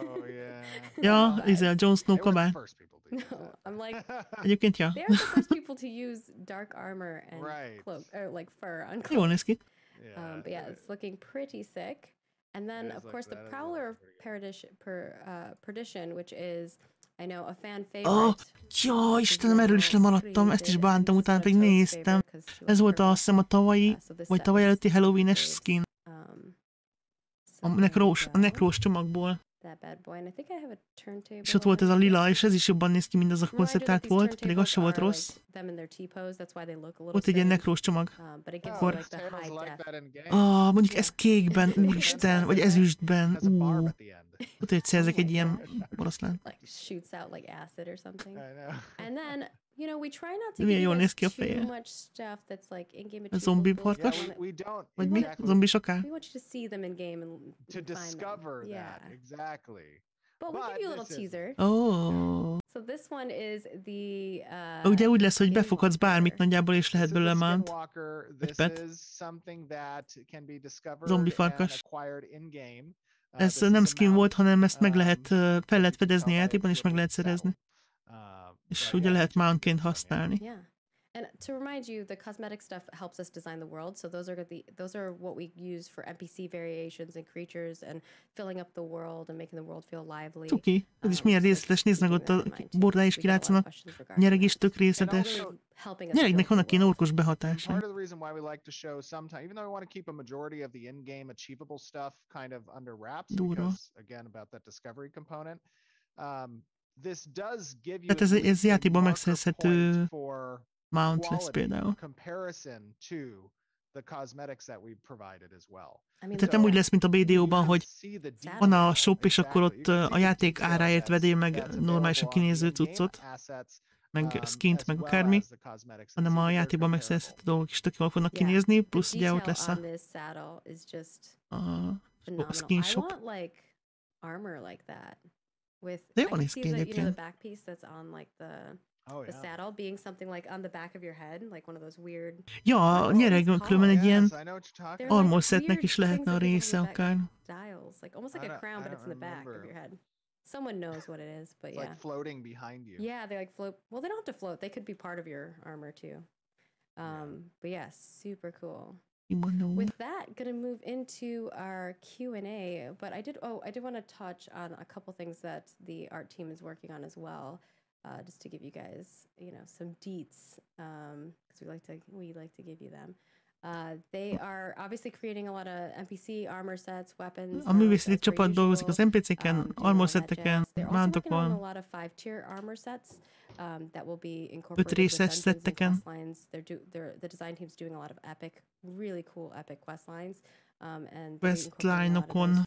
Oh, yeah. Ja, ez a Jon Snow They were the kabát. first people to use No, that. I'm like, Egyébként, ja. they are the first people to use dark armor and Right. cloak, or like fur on Jól clothes. néz ki. But yeah, it's looking pretty sick. And then, It is of like course, the that, Prowler of pretty Perdition, which is, I know, a fan Oh, favorite. ja, Istenem, erről is lemaradtam, ezt is bántam, utána pedig néztem. Ez volt azt hiszem a tavalyi, vagy tavaly előtti Halloween-es skin. A nekrós csomagból. That bad boy, and I think I have a turntable. És ott volt ez a lila, és ez is jobban néz ki, mint az a konceptált volt, pedig az se volt rossz. Ott egy ilyen nekrós csomag. Akkor... mondjuk ez kékben, úristen, vagy ezüstben, ott hogy szerzek egy ilyen oroszlán. Shoots out like acid or something. And then, you know, we try not to Milyen jól give néz ki a too feje. much stuff that's like in-game A zombi farkas? Vagy mi? Zombi sokál? We want you to see them in game and to discover them. that, exactly. But we'll give you a little teaser. Oh. So this one is the ugye úgy lesz, hogy befoghatsz bármit nagyjából, és lehet belőle mount. Egy pet. Zombi farkas. Ez nem skin volt, hanem ezt meg lehet, fel lehet fedezni a játékban, és meg lehet szerezni. És ugye lehet mountként használni. Yeah. And to remind you, the cosmetic stuff helps us design the world. So those are what we use for NPC variations and creatures and filling up the world and making the world feel lively. Cuki, ez is milyen részletes, nézd meg ott a bordá is kilátszanak. Nyereg is tök részletes. Nyeregnek vannak ilyen orkos behatása. Part of the reason why we like to show sometimes, even though we want to keep a majority of the in-game achievable stuff kind of under wraps, because again about that discovery component, this does give you ez játékban megszerezhető mount lesz például. Tehát nem úgy lesz, mint a BDO-ban, hogy van a shop, és akkor ott a játék áráért vedél meg normálisan kinéző cuccot, meg skint, meg akármi, hanem a játékban megszerezhető dolgok is tök jól fognak kinézni, plusz ugye ott lesz a skin shop. De jól néz ki egyébként. The saddle being something like on the back of your head, like one of those weird. Ja, nyereg különben egy ilyen armor setnek is lehetne a része akár. Dials, like almost like a crown, but it's in the back of your head. Someone knows what it is, but yeah. Like floating behind you. Yeah, they like float. Well, they don't have to float. They could be part of your armor too. But yeah, super cool. With that, gonna move into our Q&A, but I did want to touch on a couple things that the art team is working on as well. just to give you guys, you know, some deets, because we like to give you them. They are obviously creating a lot of NPC armor sets, weapons. A művészeti csapat dolgozik az NPC-ken, armor seteken, mountokon. A lot of 5-tier armor sets that will be incorporated with dungeons and quest lines. The design team's doing a lot of epic, really cool epic quest lines, and questline-okon,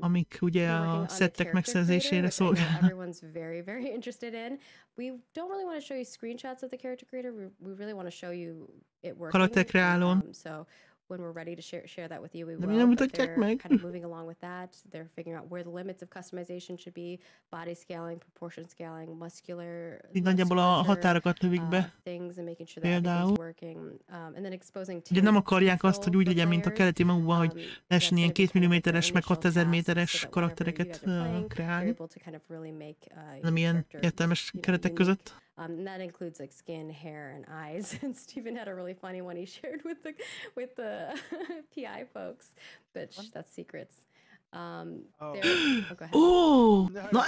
amik ugye a szettek megszerzésére szolgálnak. Everyone's very, very interested in. We don't really want to show you screenshots of the character creator. We really want to show you it working. Karakterkreálón. So when we're ready to share that with you, we will. De nem mutatják meg. Kind of moving along with that. They're figuring out where the limits of customization should be, body scaling, proportion scaling, muscular. Így nagyjából a határokat lövik be. Things and making sure that everything's working. And then exposing. Ugye nem akarják azt, hogy úgy legyen, mint a keleti magúban, hogy lehessen ilyen 2 mm-es, meg 6000 méteres karaktereket kreálni. Nem ilyen értelmes keretek között. And that includes like skin, hair, and eyes. And Stephen had a really funny one he shared with the PI folks, but that's secrets. Na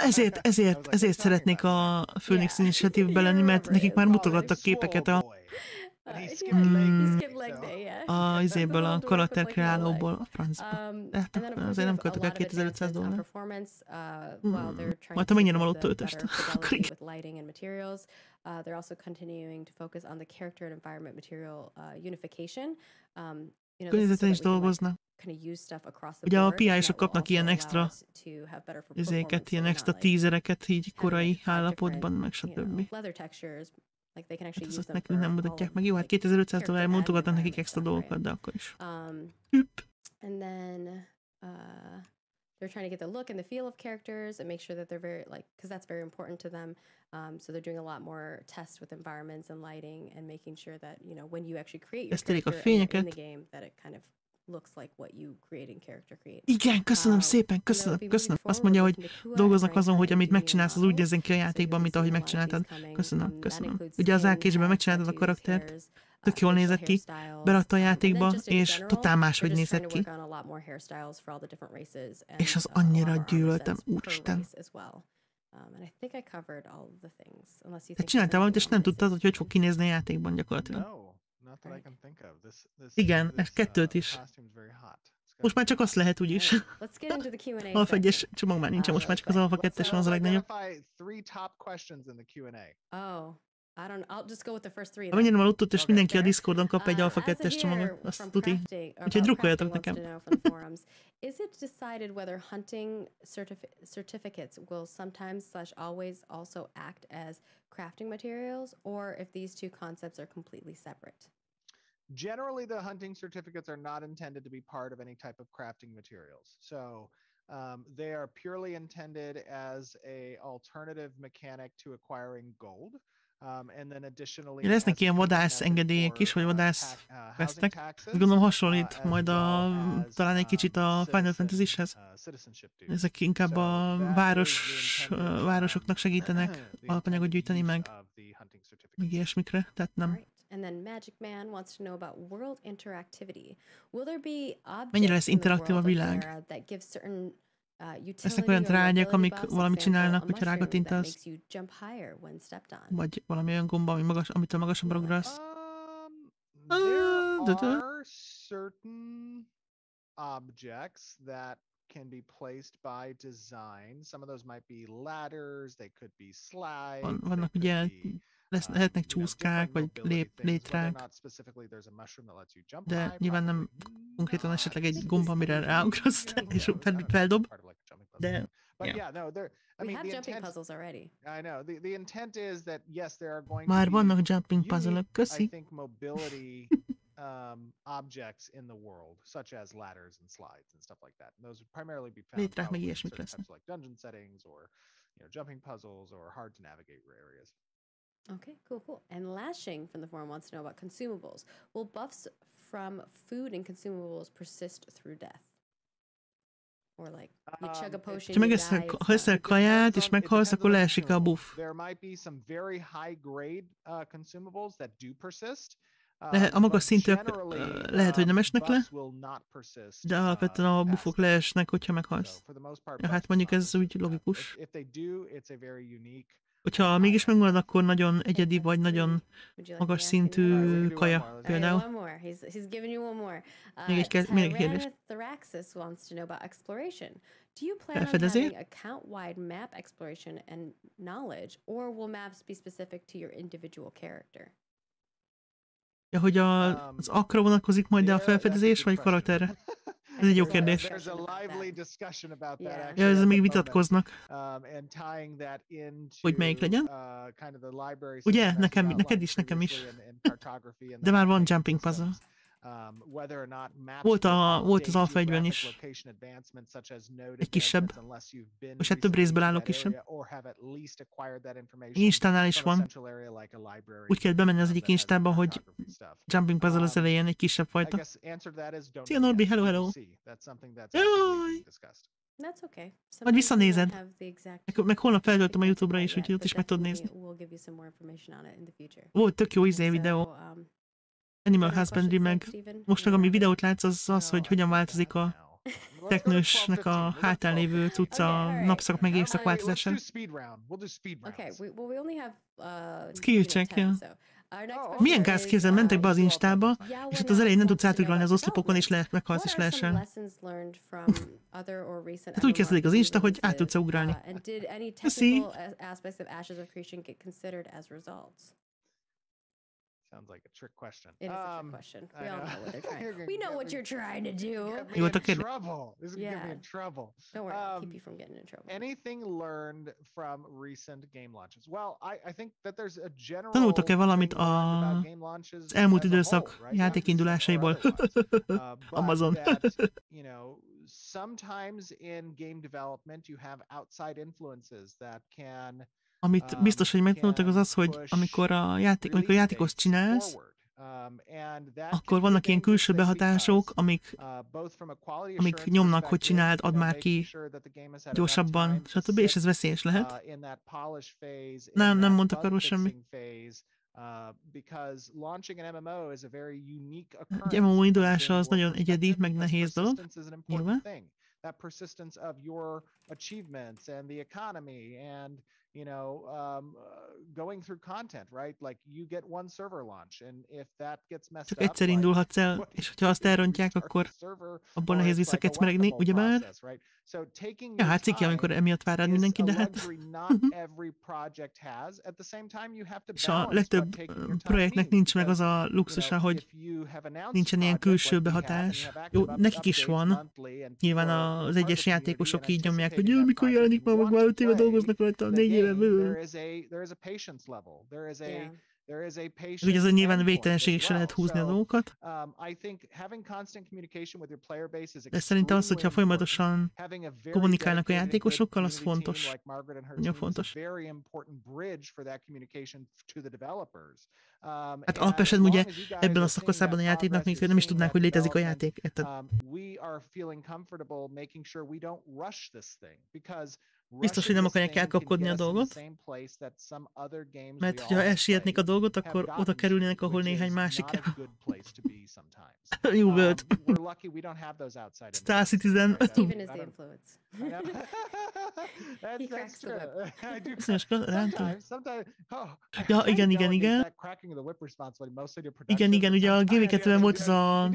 ezért szeretnék a Phoenix Initiative-be lenni, mert nekik már mutogattak képeket izéből, a karakterkreálóból, a francba. Azért nem költök el $2500. Majd ha mennyire való töltöst, akkor igen. They're also continuing to focus on the character and environment material unification. Környezeten is dolgoznak. Ugye a PI-sok kapnak ilyen extra izéket, ilyen extra teasereket így korai állapotban, meg stb. Hát azt nekünk nem mutatják meg. Jó, hát $2500 mutogatnak nekik extra dolgokat, de akkor is. And then they're trying to get the look and the feel of characters and make sure that they're very, like, because that's very important to them. So they're doing a lot more tests with environments and lighting and making sure that, you know, when you actually create your character in the game, that it kind of looks like what you creating character create. Igen, köszönöm szépen, köszönöm. Azt mondja, hogy dolgoznak azon, hogy amit megcsinálsz, az úgy nézzen ki a játékban, mint ahogy megcsináltad. Köszönöm. Ugye az árkésben megcsináltad a karaktert, tök jól nézett ki, berakta a játékba, és totál máshogy nézett ki. És az annyira gyűlöltem, úristen. Te csináltál valamit, és nem tudtad, hogy fog kinézni a játékban gyakorlatilag. Igen, ez 2 is. Most már csak azt lehet úgyis. Alfa 1-es csomag már nincsen, most már csak az Alfa 2-es van az a legnagyobb. Amennyire már ott, és mindenki a Discordon kap egy Alfa 2-es csomagot, azt tuti. Úgyhogy drukkoljatok nekem. Is it decided whether hunting certificates will sometimes/always also act as crafting materials, or if these two concepts are completely separate? Generally, the hunting certificates are not intended to be part of any type of crafting materials. So they are purely intended as an alternative mechanic to acquiring gold. Lesznek ilyen vadász engedélyek is, vagy vadász questek. Gondolom hasonlít majd talán egy kicsit a Final Fantasy-hez. Ezek inkább a városoknak segítenek alapanyagot gyűjteni meg ilyesmikre, tehát nem. Mennyire lesz interaktív a világ? Lesznek olyan trágyak, amik valamit csinálnak, hogyha rákattintasz? Vagy valami olyan gomba, amitől magasabbra ugrasz? There are certain objects that can be placed by design. Some of those might be ladders, they could be slides. Vannak ugye, lehetnek csúszkák, vagy létrák, de nyilván nem konkrétan esetleg egy gomba, amire ráugrasz, és feldob. De, már vannak jumping puzzle-ök, köszi. Objects in the world, such as ladders and slides and stuff like that. And those would primarily be found létrák meg ilyesmik lesznek. Like dungeon settings or, you know, jumping puzzles or hard to navigate areas. Okay, cool. And Lashing from the forum wants to know about consumables. Will buffs from food and consumables persist through death? Or like, you chug a potion, ha eszel kaját, és meghalsz, akkor leesik a buff. There might be some very high grade consumables that do persist. A magas szintűek lehet, hogy nem esnek le, de alapvetően a buffok leesnek, hogyha meghalsz. Ja, hát mondjuk ez úgy logikus. Hogyha mégis megmarad, akkor nagyon egyedi, vagy nagyon magas szintű kaja például. Még egy kérdés. Do you plan on having account-wide map exploration and knowledge, or will maps be specific to your individual character? Ja, hogy az akkra vonatkozik majd a felfedezés, vagy karakterre? Ez egy jó kérdés. Ja, ezzel még vitatkoznak. Hogy melyik legyen? Ugye? Neked is, nekem is. De már van jumping puzzle. Volt az Alpha 1-ben is. Egy kisebb. Most hát több részből álló kisebb. Instánál is van. Úgy kell bemenni az egyik instába, hogy jumping puzzle az elején egy kisebb fajta. Szia Norbi, hello! Jaj! Majd visszanézed. Meg holnap feltöltöm a YouTube-ra is, úgyhogy ott is meg tudod nézni. Volt tök jó videó. Animal Husbandry, meg most meg ami videót látsz, az, hogy hogyan változik a teknősnek a hátán lévő cucca napszak meg évszak változása. Skill check, ja. Milyen gáz képzel, mentek be az instába, és ott az elején nem tudsz átugrani az oszlopokon, és meghalsz és leesel. Hát úgy kezdődik az insta, hogy át tudsz ugrálni. Köszi! Sounds like a trick question. It is a trick question. We all know what they're trying. We know what you're trying to do. You're in trouble. This is gonna get me in trouble. Don't worry, I'll keep you from getting in trouble. Anything learned from recent game launches? Well, I think that there's a general. Tanultok-e valamit az elmúlt időszak játékindulásaiból? Amazon. You know, sometimes in game development you have outside influences that can. Amit biztos, hogy megtanultak az az, hogy amikor játékos csinálsz, akkor vannak ilyen külső behatások, amik nyomnak, hogy csináld, add már ki gyorsabban, stb. És ez veszélyes lehet. Nem mondtak arról semmi. Egy MMO indulása az nagyon egyedi, meg nehéz dolog. Nyilván. That persistence of your achievements and the economy and going through content, right? Like you get one server launch, and if that gets messed up, csak egyszer indulhatsz el, és hogyha azt elrontják, akkor abból nehéz visszakecmeregni, ugyebár? Ja, hát ciki, amikor emiatt vár rád mindenki, de hát... És a legtöbb projektnek nincs meg az a luxusa, hogy nincsen ilyen külső behatás. Jó, nekik is van. Nyilván az egyes játékosok így nyomják, hogy mikor jelenik már, már 5 éve dolgoznak rajta, 4 éve. Ugye az nyilván végtelenség is lehet húzni a dolgokat. De szerintem az, hogyha folyamatosan kommunikálnak a játékosokkal, az fontos. Nagyon fontos. Hát alapesetben ugye ebben a szakaszában a játéknak még nem is tudnánk, hogy létezik a játék. Biztos, hogy nem akarják elkapkodni a dolgot, mert ha elsietnék a dolgot, akkor oda kerülnének, ahol néhány másik. Jó volt. Star Citizen. Steven is the influence. He cracks the whip. Ja, igen. Igen, ugye a GV2-ben volt az a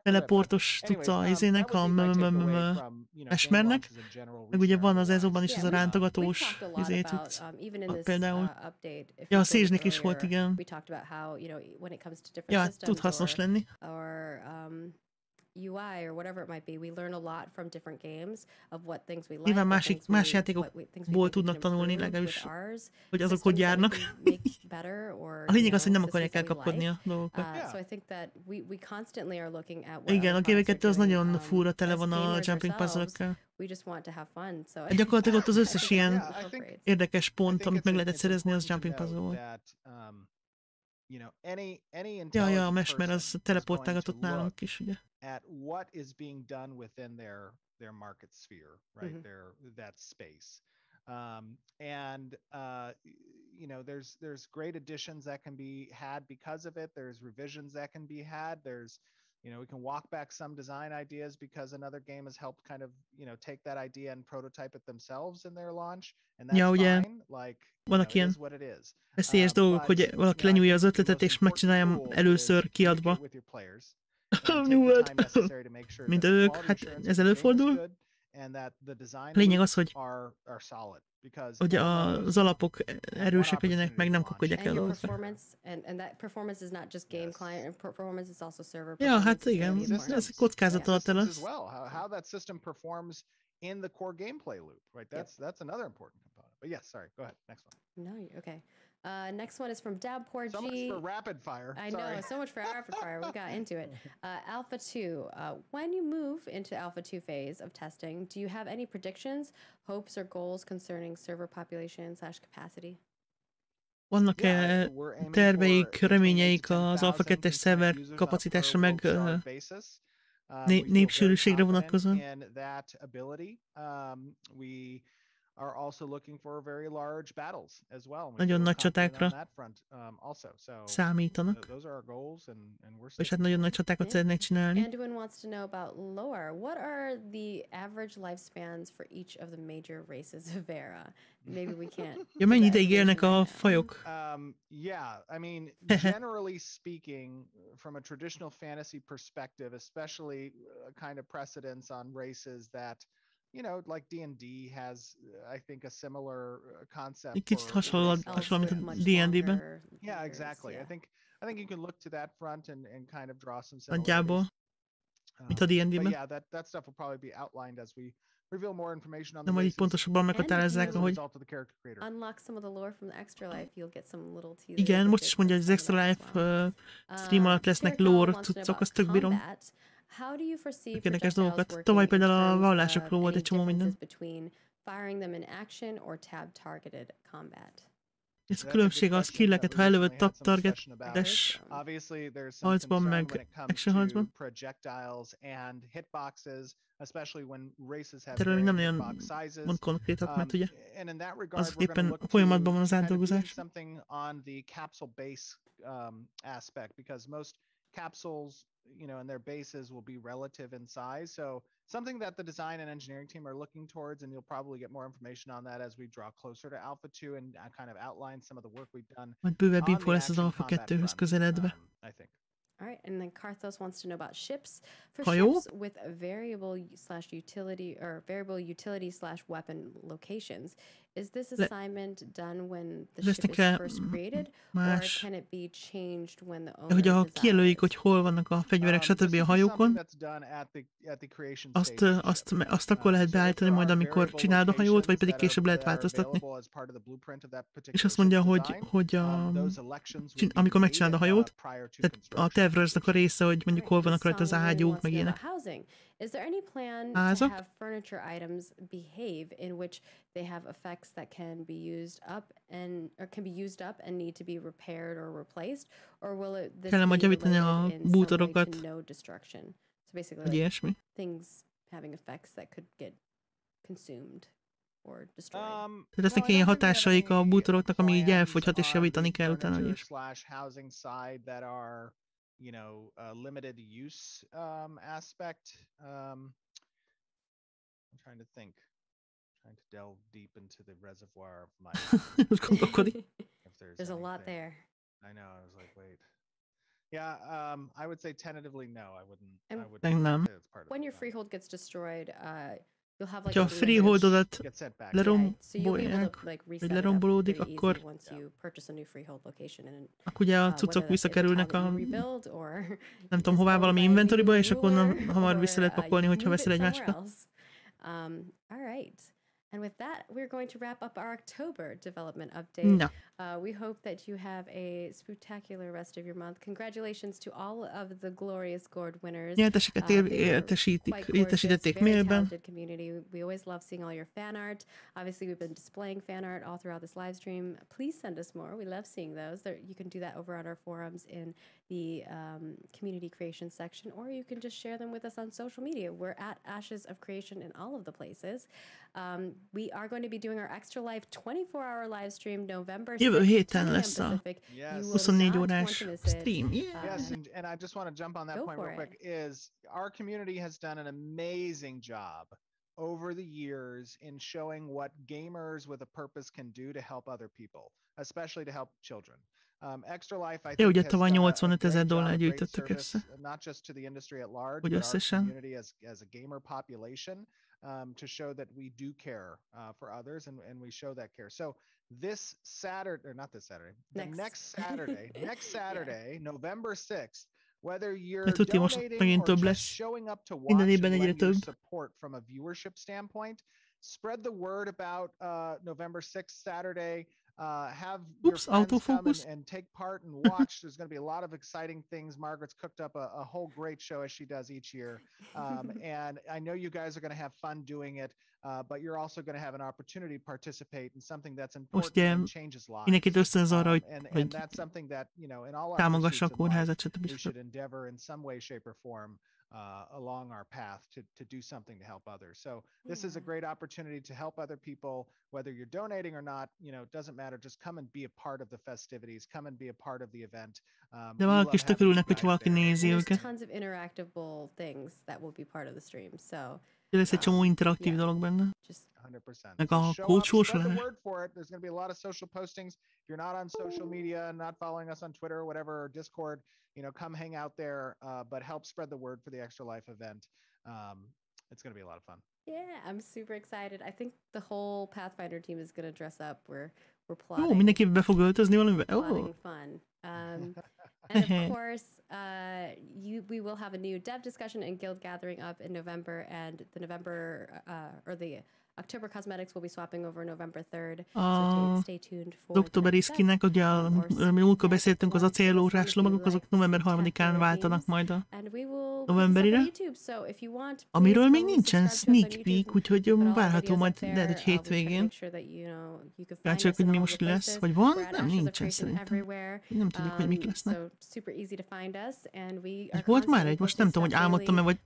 teleportos tudca izének, a mesmernek, meg ugye van az EZO-ban is az a rántogatós izé tudsz. Például. Ja, a Siege-nek is volt, igen. Ja, hát tud hasznos lenni. UI or whatever it might be, we learn a lot from different games of what things we like. Nyilván más játékokból tudnak tanulni, legalábbis, hogy azok hogy járnak. A lényeg az, hogy nem akarják elkapkodni a dolgokat. Igen, a GV2 az nagyon fura tele van a jumping puzzle-ökkel. Gyakorlatilag ott az összes ilyen érdekes pont, amit meg lehetett szerezni, az jumping puzzle volt. Ja, a mesmer az teleportálgatott nálunk is, ugye. At what is being done within their market sphere, right? That space. There's great additions that can be had because of it. There's revisions that can be had. There's You know, we can walk back some design ideas because another game has helped kind of, you know, take that idea and prototype it themselves in their launch, and that's ugye, fine. Like, vannak you know, ilyen it is what it is. veszélyes dolgok, hogy valaki lenyúlja az ötletet, és megcsinálja először kiadva. Nyúlt! Mint ők, hát ez előfordul. A lényeg az, hogy az alapok erősek legyenek, meg nem kapkodják el a dolgokat. Ja, hát igen, ez kockázat alatt lesz. In the core gameplay loop, right? That's another important component. But yes, sorry, go ahead. Next one. No, okay. Next one is from Dabpour G. So much for rapid fire. I know, so much for rapid fire. We got into it. Alpha 2. When you move into Alpha 2 phase of testing, do you have any predictions, hopes, or goals concerning server population / capacity? Vannak-e terveik, reményeik az Alpha 2-es szerver kapacitásra meg népsűrűségre vonatkozóan? Nagyon nagy csatákra számítanak. És hát nagyon nagy csatákat szeretnék csinálni. Anduin wants to know about lore. What are the average lifespans for each of the major races of Vera? Maybe we can't. Ja, mennyi ideig élnek a fajok? Yeah, I mean, generally speaking, from a traditional fantasy perspective, especially kind of precedence on races that, you know, like D&D has, I think, a similar concept. Egy kicsit hasonló, mint a D&D-ben. Yeah, exactly. Yeah. I think you can look to that front and kind of draw some similarities. Nagyjából, mint a D&D-ben. Yeah, that stuff will probably be outlined as we reveal more information on the races. Pontosabban meghatározzák, ahogy... Unlock some of the lore from the Extra Life, you'll get some little teasers. Igen, most is mondja, hogy az Extra Life stream alatt lesznek lore cuccok, azt tök bírom. Érdekes dolgokat. Tavaly például a vallásokról volt egy csomó minden. Ez a különbség a skilleket, ha elővett targetes harcban, meg action harcban. Erről nem nagyon mond konkrétat, mert ugye az éppen folyamatban van az átdolgozás. Capsules, you know, and their bases will be relative in size. So something that the design and engineering team are looking towards, and you'll probably get more information on that as we draw closer to Alpha 2 and kind of outline some of the work we've done. Majd bővebb info lesz az Alpha 2-höz közeledve. I think. All right, and then Karthos wants to know about ships. For ships with a variable/utility or variable utility/weapon locations, is this assignment done when the ship is first created, or can it be changed when the owner desires? Hogy kijelöljük, hogy hol vannak a fegyverek, stb. A hajókon, azt akkor lehet beállítani majd, amikor csinálod a hajót, vagy pedig később lehet változtatni. És azt mondja, hogy amikor megcsinálod a hajót, tehát a tervrajznak a része, hogy mondjuk hol vannak rajta az ágyúk, meg ilyenek. Is there any plan to have furniture items behave in which they have effects that can be used up and need to be repaired or replaced, or will it this be limited in some way to no destruction? So basically, like, things having effects that could get consumed or destroyed. Tehát lesznek ilyen hatásaik a bútoroknak, ami így elfogyhat és javítani kell utána is. You know, limited use aspect. I'm trying to think. Trying to delve deep into the reservoir of my. There's a lot there. I know. I was like, wait. Yeah, I would say tentatively no. I wouldn't. When your freehold gets destroyed, you'll have like a freeholdodat lerombolódik, akkor ugye a cuccok visszakerülnek a nem tudom hová, valami inventoryba, és akkor hamar vissza lehet pakolni, hogyha veszel egy másikat. All right. And with that, we're going to wrap up our October development update. No. We hope that you have a spectacular rest of your month. Congratulations to all of the glorious Gourd winners. Nyerteseket értesítették mailben. We always love seeing all your fan art. Obviously, we've been displaying fan art all throughout this live stream. Please send us more. We love seeing those. You can do that over on our forums in the community creation section, or you can just share them with us on social media. We're at Ashes of Creation in all of the places. We are going to be doing our Extra Life 24-hour live stream November 6th. Jövő héten lesz a 24 órás stream. Yes, and I just want to jump on that point real quick, is our community has done an amazing job over the years in showing what gamers with a purpose can do to help other people, especially to help children. Extra Life, I think, ugye has tavaly done $85,000 a gyűjtöttek össze. not just to the industry at large, Hogy but our összesen. community as a gamer population, to show that we do care for others, and we show that care. So this Saturday, or not this Saturday, next Saturday, November 6th, whether you're donating or just showing up to watch and lend your support from a viewership standpoint, spread the word about November 6th, Saturday. Have your friends come and take part and watch. There's going to be a lot of exciting things. Margaret's cooked up a whole great show, as she does each year. And I know you guys are going to have fun doing it, but you're also going to have an opportunity to participate in something that's important and changes lives. Mindenkit ösztönz arra, hogy and that's something that, you know, in all our támogassa a kórházat, stb. We should endeavor in some way, shape, or form along our path to do something to help others. So this is a great opportunity to help other people, whether you're donating or not, you know, it doesn't matter. Just come and be a part of the festivities, come and be a part of the event. De valaki is tök örülnek, hogy valaki nézi őket. Tons of interactable things that will be part of the stream. So lesz egy csomó interaktív dolog benne. 100%. Meg a kócsolós le. Word for it. There's going to be a lot of social postings. If you're not on social media, not following us on Twitter or whatever, or Discord, you know, come hang out there, but help spread the word for the Extra Life event. It's going to be a lot of fun. Yeah, I'm super excited. I think the whole Pathfinder team is going to dress up. We're plotting. Ó, mindenki be fog öltözni valamiben. Plotting fun. And of course, we will have a new dev discussion and guild gathering up in November, and the the October cosmetics will be swapping over November 3rd. So stay tuned for az októberi skinnek, ugye, amikor beszéltünk, az acélórás lovagok, azok november 3-án váltanak majd a novemberire. Amiről még nincsen sneak peek, úgyhogy várható majd, lehet, hogy hétvégén. Csak, hogy mi most lesz, vagy van? Nem, nincsen szerintem. Nem tudjuk, hogy mik lesznek. Volt már egy, most nem tudom, hogy álmodtam-e, vagy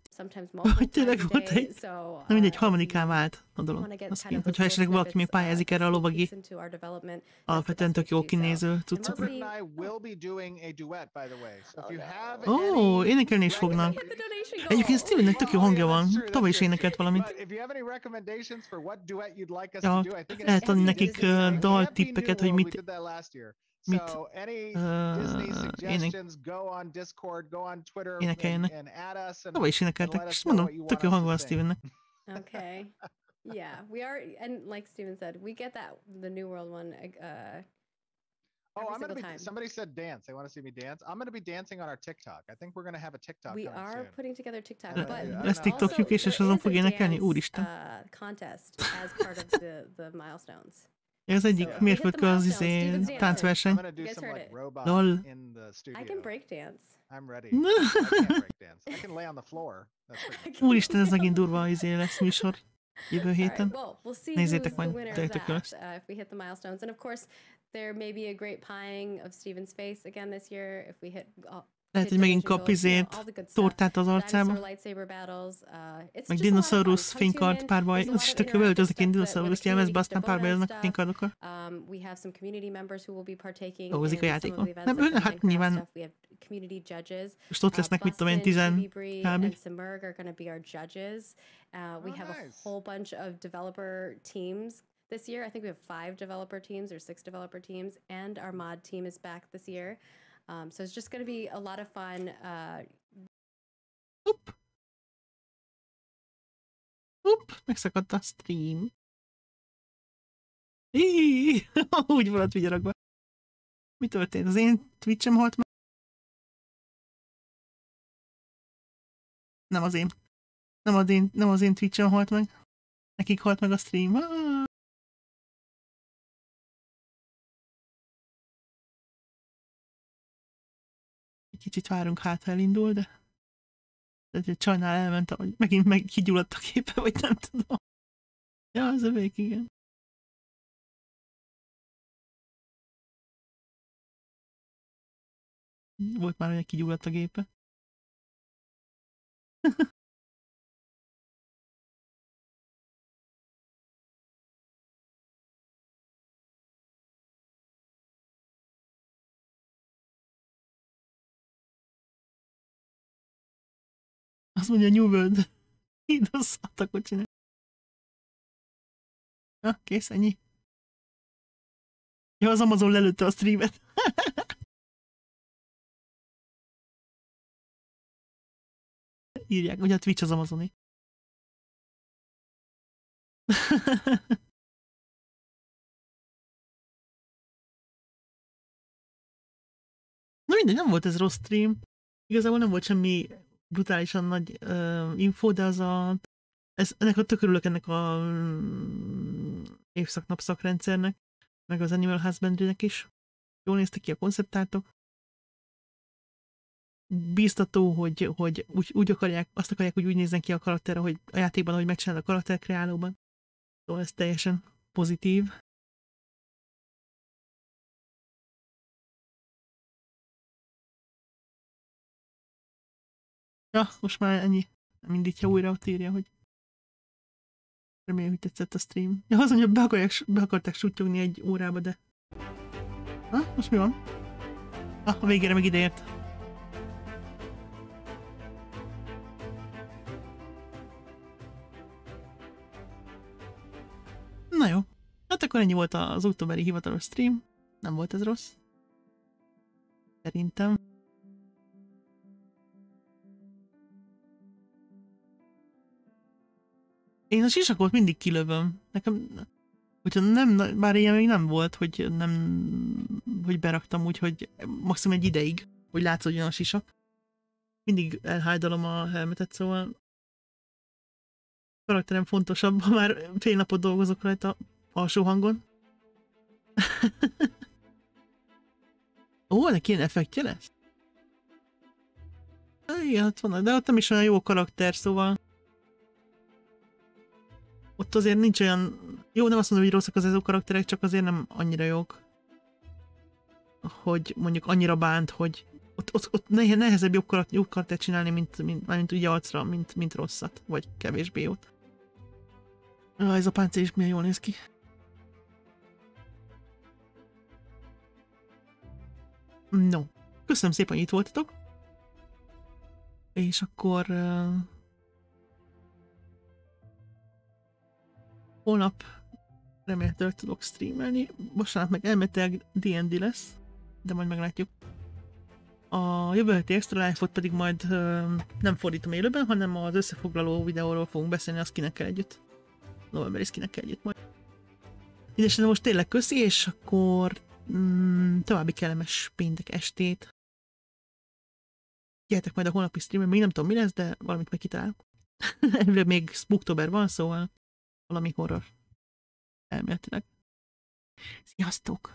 tényleg volt egy. Nem mindegy, 3-án vált a dolog. Hogyha esetleg valaki még pályázik erre a lovagi, alapvetően tök jó kinéző cuccokra. Ó, énekelni is fognak. Egyébként Stevennek tök jó hangja van. Tavaly is énekelt valamit. Ja, lehet adni nekik daltippeket, hogy mit énekeljenek. Tavaly is énekeltek, és mondom, tök jó hang van Stevennek. Okay. Yeah, we are, and like Steven said, we get the New World one. I'm going to be, somebody said dance. They want to see me dance. I'm going to be dancing on our TikTok. I think we're going to have a TikTok. We are soon. Putting together TikTok, but lesz TikTokjuk is, és azon fog énekelni, úristen. Contest as part of the milestones. Ez egyik mérföldkő az táncverseny. Lol. I can break dance. I'm ready. I can't break dance. I can lay on the floor. Úristen, ez megint durva lesz műsor. Jövő héten. Nézzétek majd, tök jó lesz. If we hit the milestones, and of course there may be a great pieing of Steven's face again this year if we hit. Lehet, hogy megint kap tortát az arcába. Meg dinoszaurusz fénykard párbaj. Az is tök jó, öltöznek én dinoszaurusz jelmezbe, aztán párbajoznak a fénykardokkal. Dolgozik a játékon. Nem, hát nyilván. Most ott lesznek, mit tudom én, 10 kb. We have a whole bunch of developer teams this year. I think we have 5 developer teams or 6 developer teams, and our mod team is back this year. So it's just going to be a lot of fun. Megszakadt a stream. Úgy volt vigyaragva. Mi történt? Az én Twitch-em halt meg? Nem az én Twitch-em halt meg. Nekik halt meg a stream. Kicsit várunk, hát elindul, de Csajnál elment, hogy megint kigyulladt a képe, vagy nem tudom. Ja, az övék, igen. Volt már, hogy kigyulladt a gépe. Azt mondja, New World. Hídozhatakot csinálni. Na, kész, ennyi. Ja, az Amazon lelőtte a streamet. Írják, hogy a Twitch az Amazoni. Na mindegy, nem volt ez rossz stream. Igazából nem volt semmi brutálisan nagy info, de az ennek a tök örülök ennek a évszak-napszak-rendszernek, meg az Animal Husbandry-nek is. Jól néztek ki a konceptártok. Bíztató, hogy úgy akarják, azt akarják, hogy úgy nézzen ki a karakter, hogy a játékban, ahogy megcsinál a karakterkreálóban. Szóval ez teljesen pozitív. Ja, most már ennyi. Nem indítja újra, ott írja, hogy remélem, hogy tetszett a stream. Ja, az mondja, be akarták sutyogni egy órába, de... Ha? Most mi van? A végére meg ideért. Na jó. Hát akkor ennyi volt az októberi hivatalos stream. Nem volt ez rossz. Szerintem. Én a sisakot mindig kilövöm. Nekem, hogyha nem, bár ilyen még nem volt, hogy beraktam úgy, hogy maximum egy ideig, hogy látszódjon a sisak. Mindig elhájdalom a helmetet, szóval a karakterem fontosabb, ha már fél napot dolgozok rajta alsó hangon. Ó, neki ilyen effektje lesz? Igen, ott van, de ott nem is olyan jó karakter, szóval ott azért nincs olyan... Jó, nem azt mondom, hogy rosszak az ezok karakterek, csak azért nem annyira jók. Hogy mondjuk annyira bánt, hogy... Ott nehezebb jobb karaktert csinálni, mint ugye arcra, mint rosszat. Vagy kevésbé jót. Ez a páncél is milyen jól néz ki. No. Köszönöm szépen, hogy itt voltatok. És akkor... holnap remélhetőleg tudok streamelni. Vasárnap meg elméletileg D&D lesz, de majd meglátjuk. A jövő heti Extra Life-ot pedig majd nem fordítom élőben, hanem az összefoglaló videóról fogunk beszélni a skinekkel együtt. Novemberi skinekkel együtt majd. Mindenesetre most tényleg köszi, és akkor további kellemes péntek estét. Gyertek majd a holnapi streamre, még nem tudom mi lesz, de valamit meg kitalálok. Elvileg még Spooktober van, szóval valami horror. Elméletileg. Sziasztok!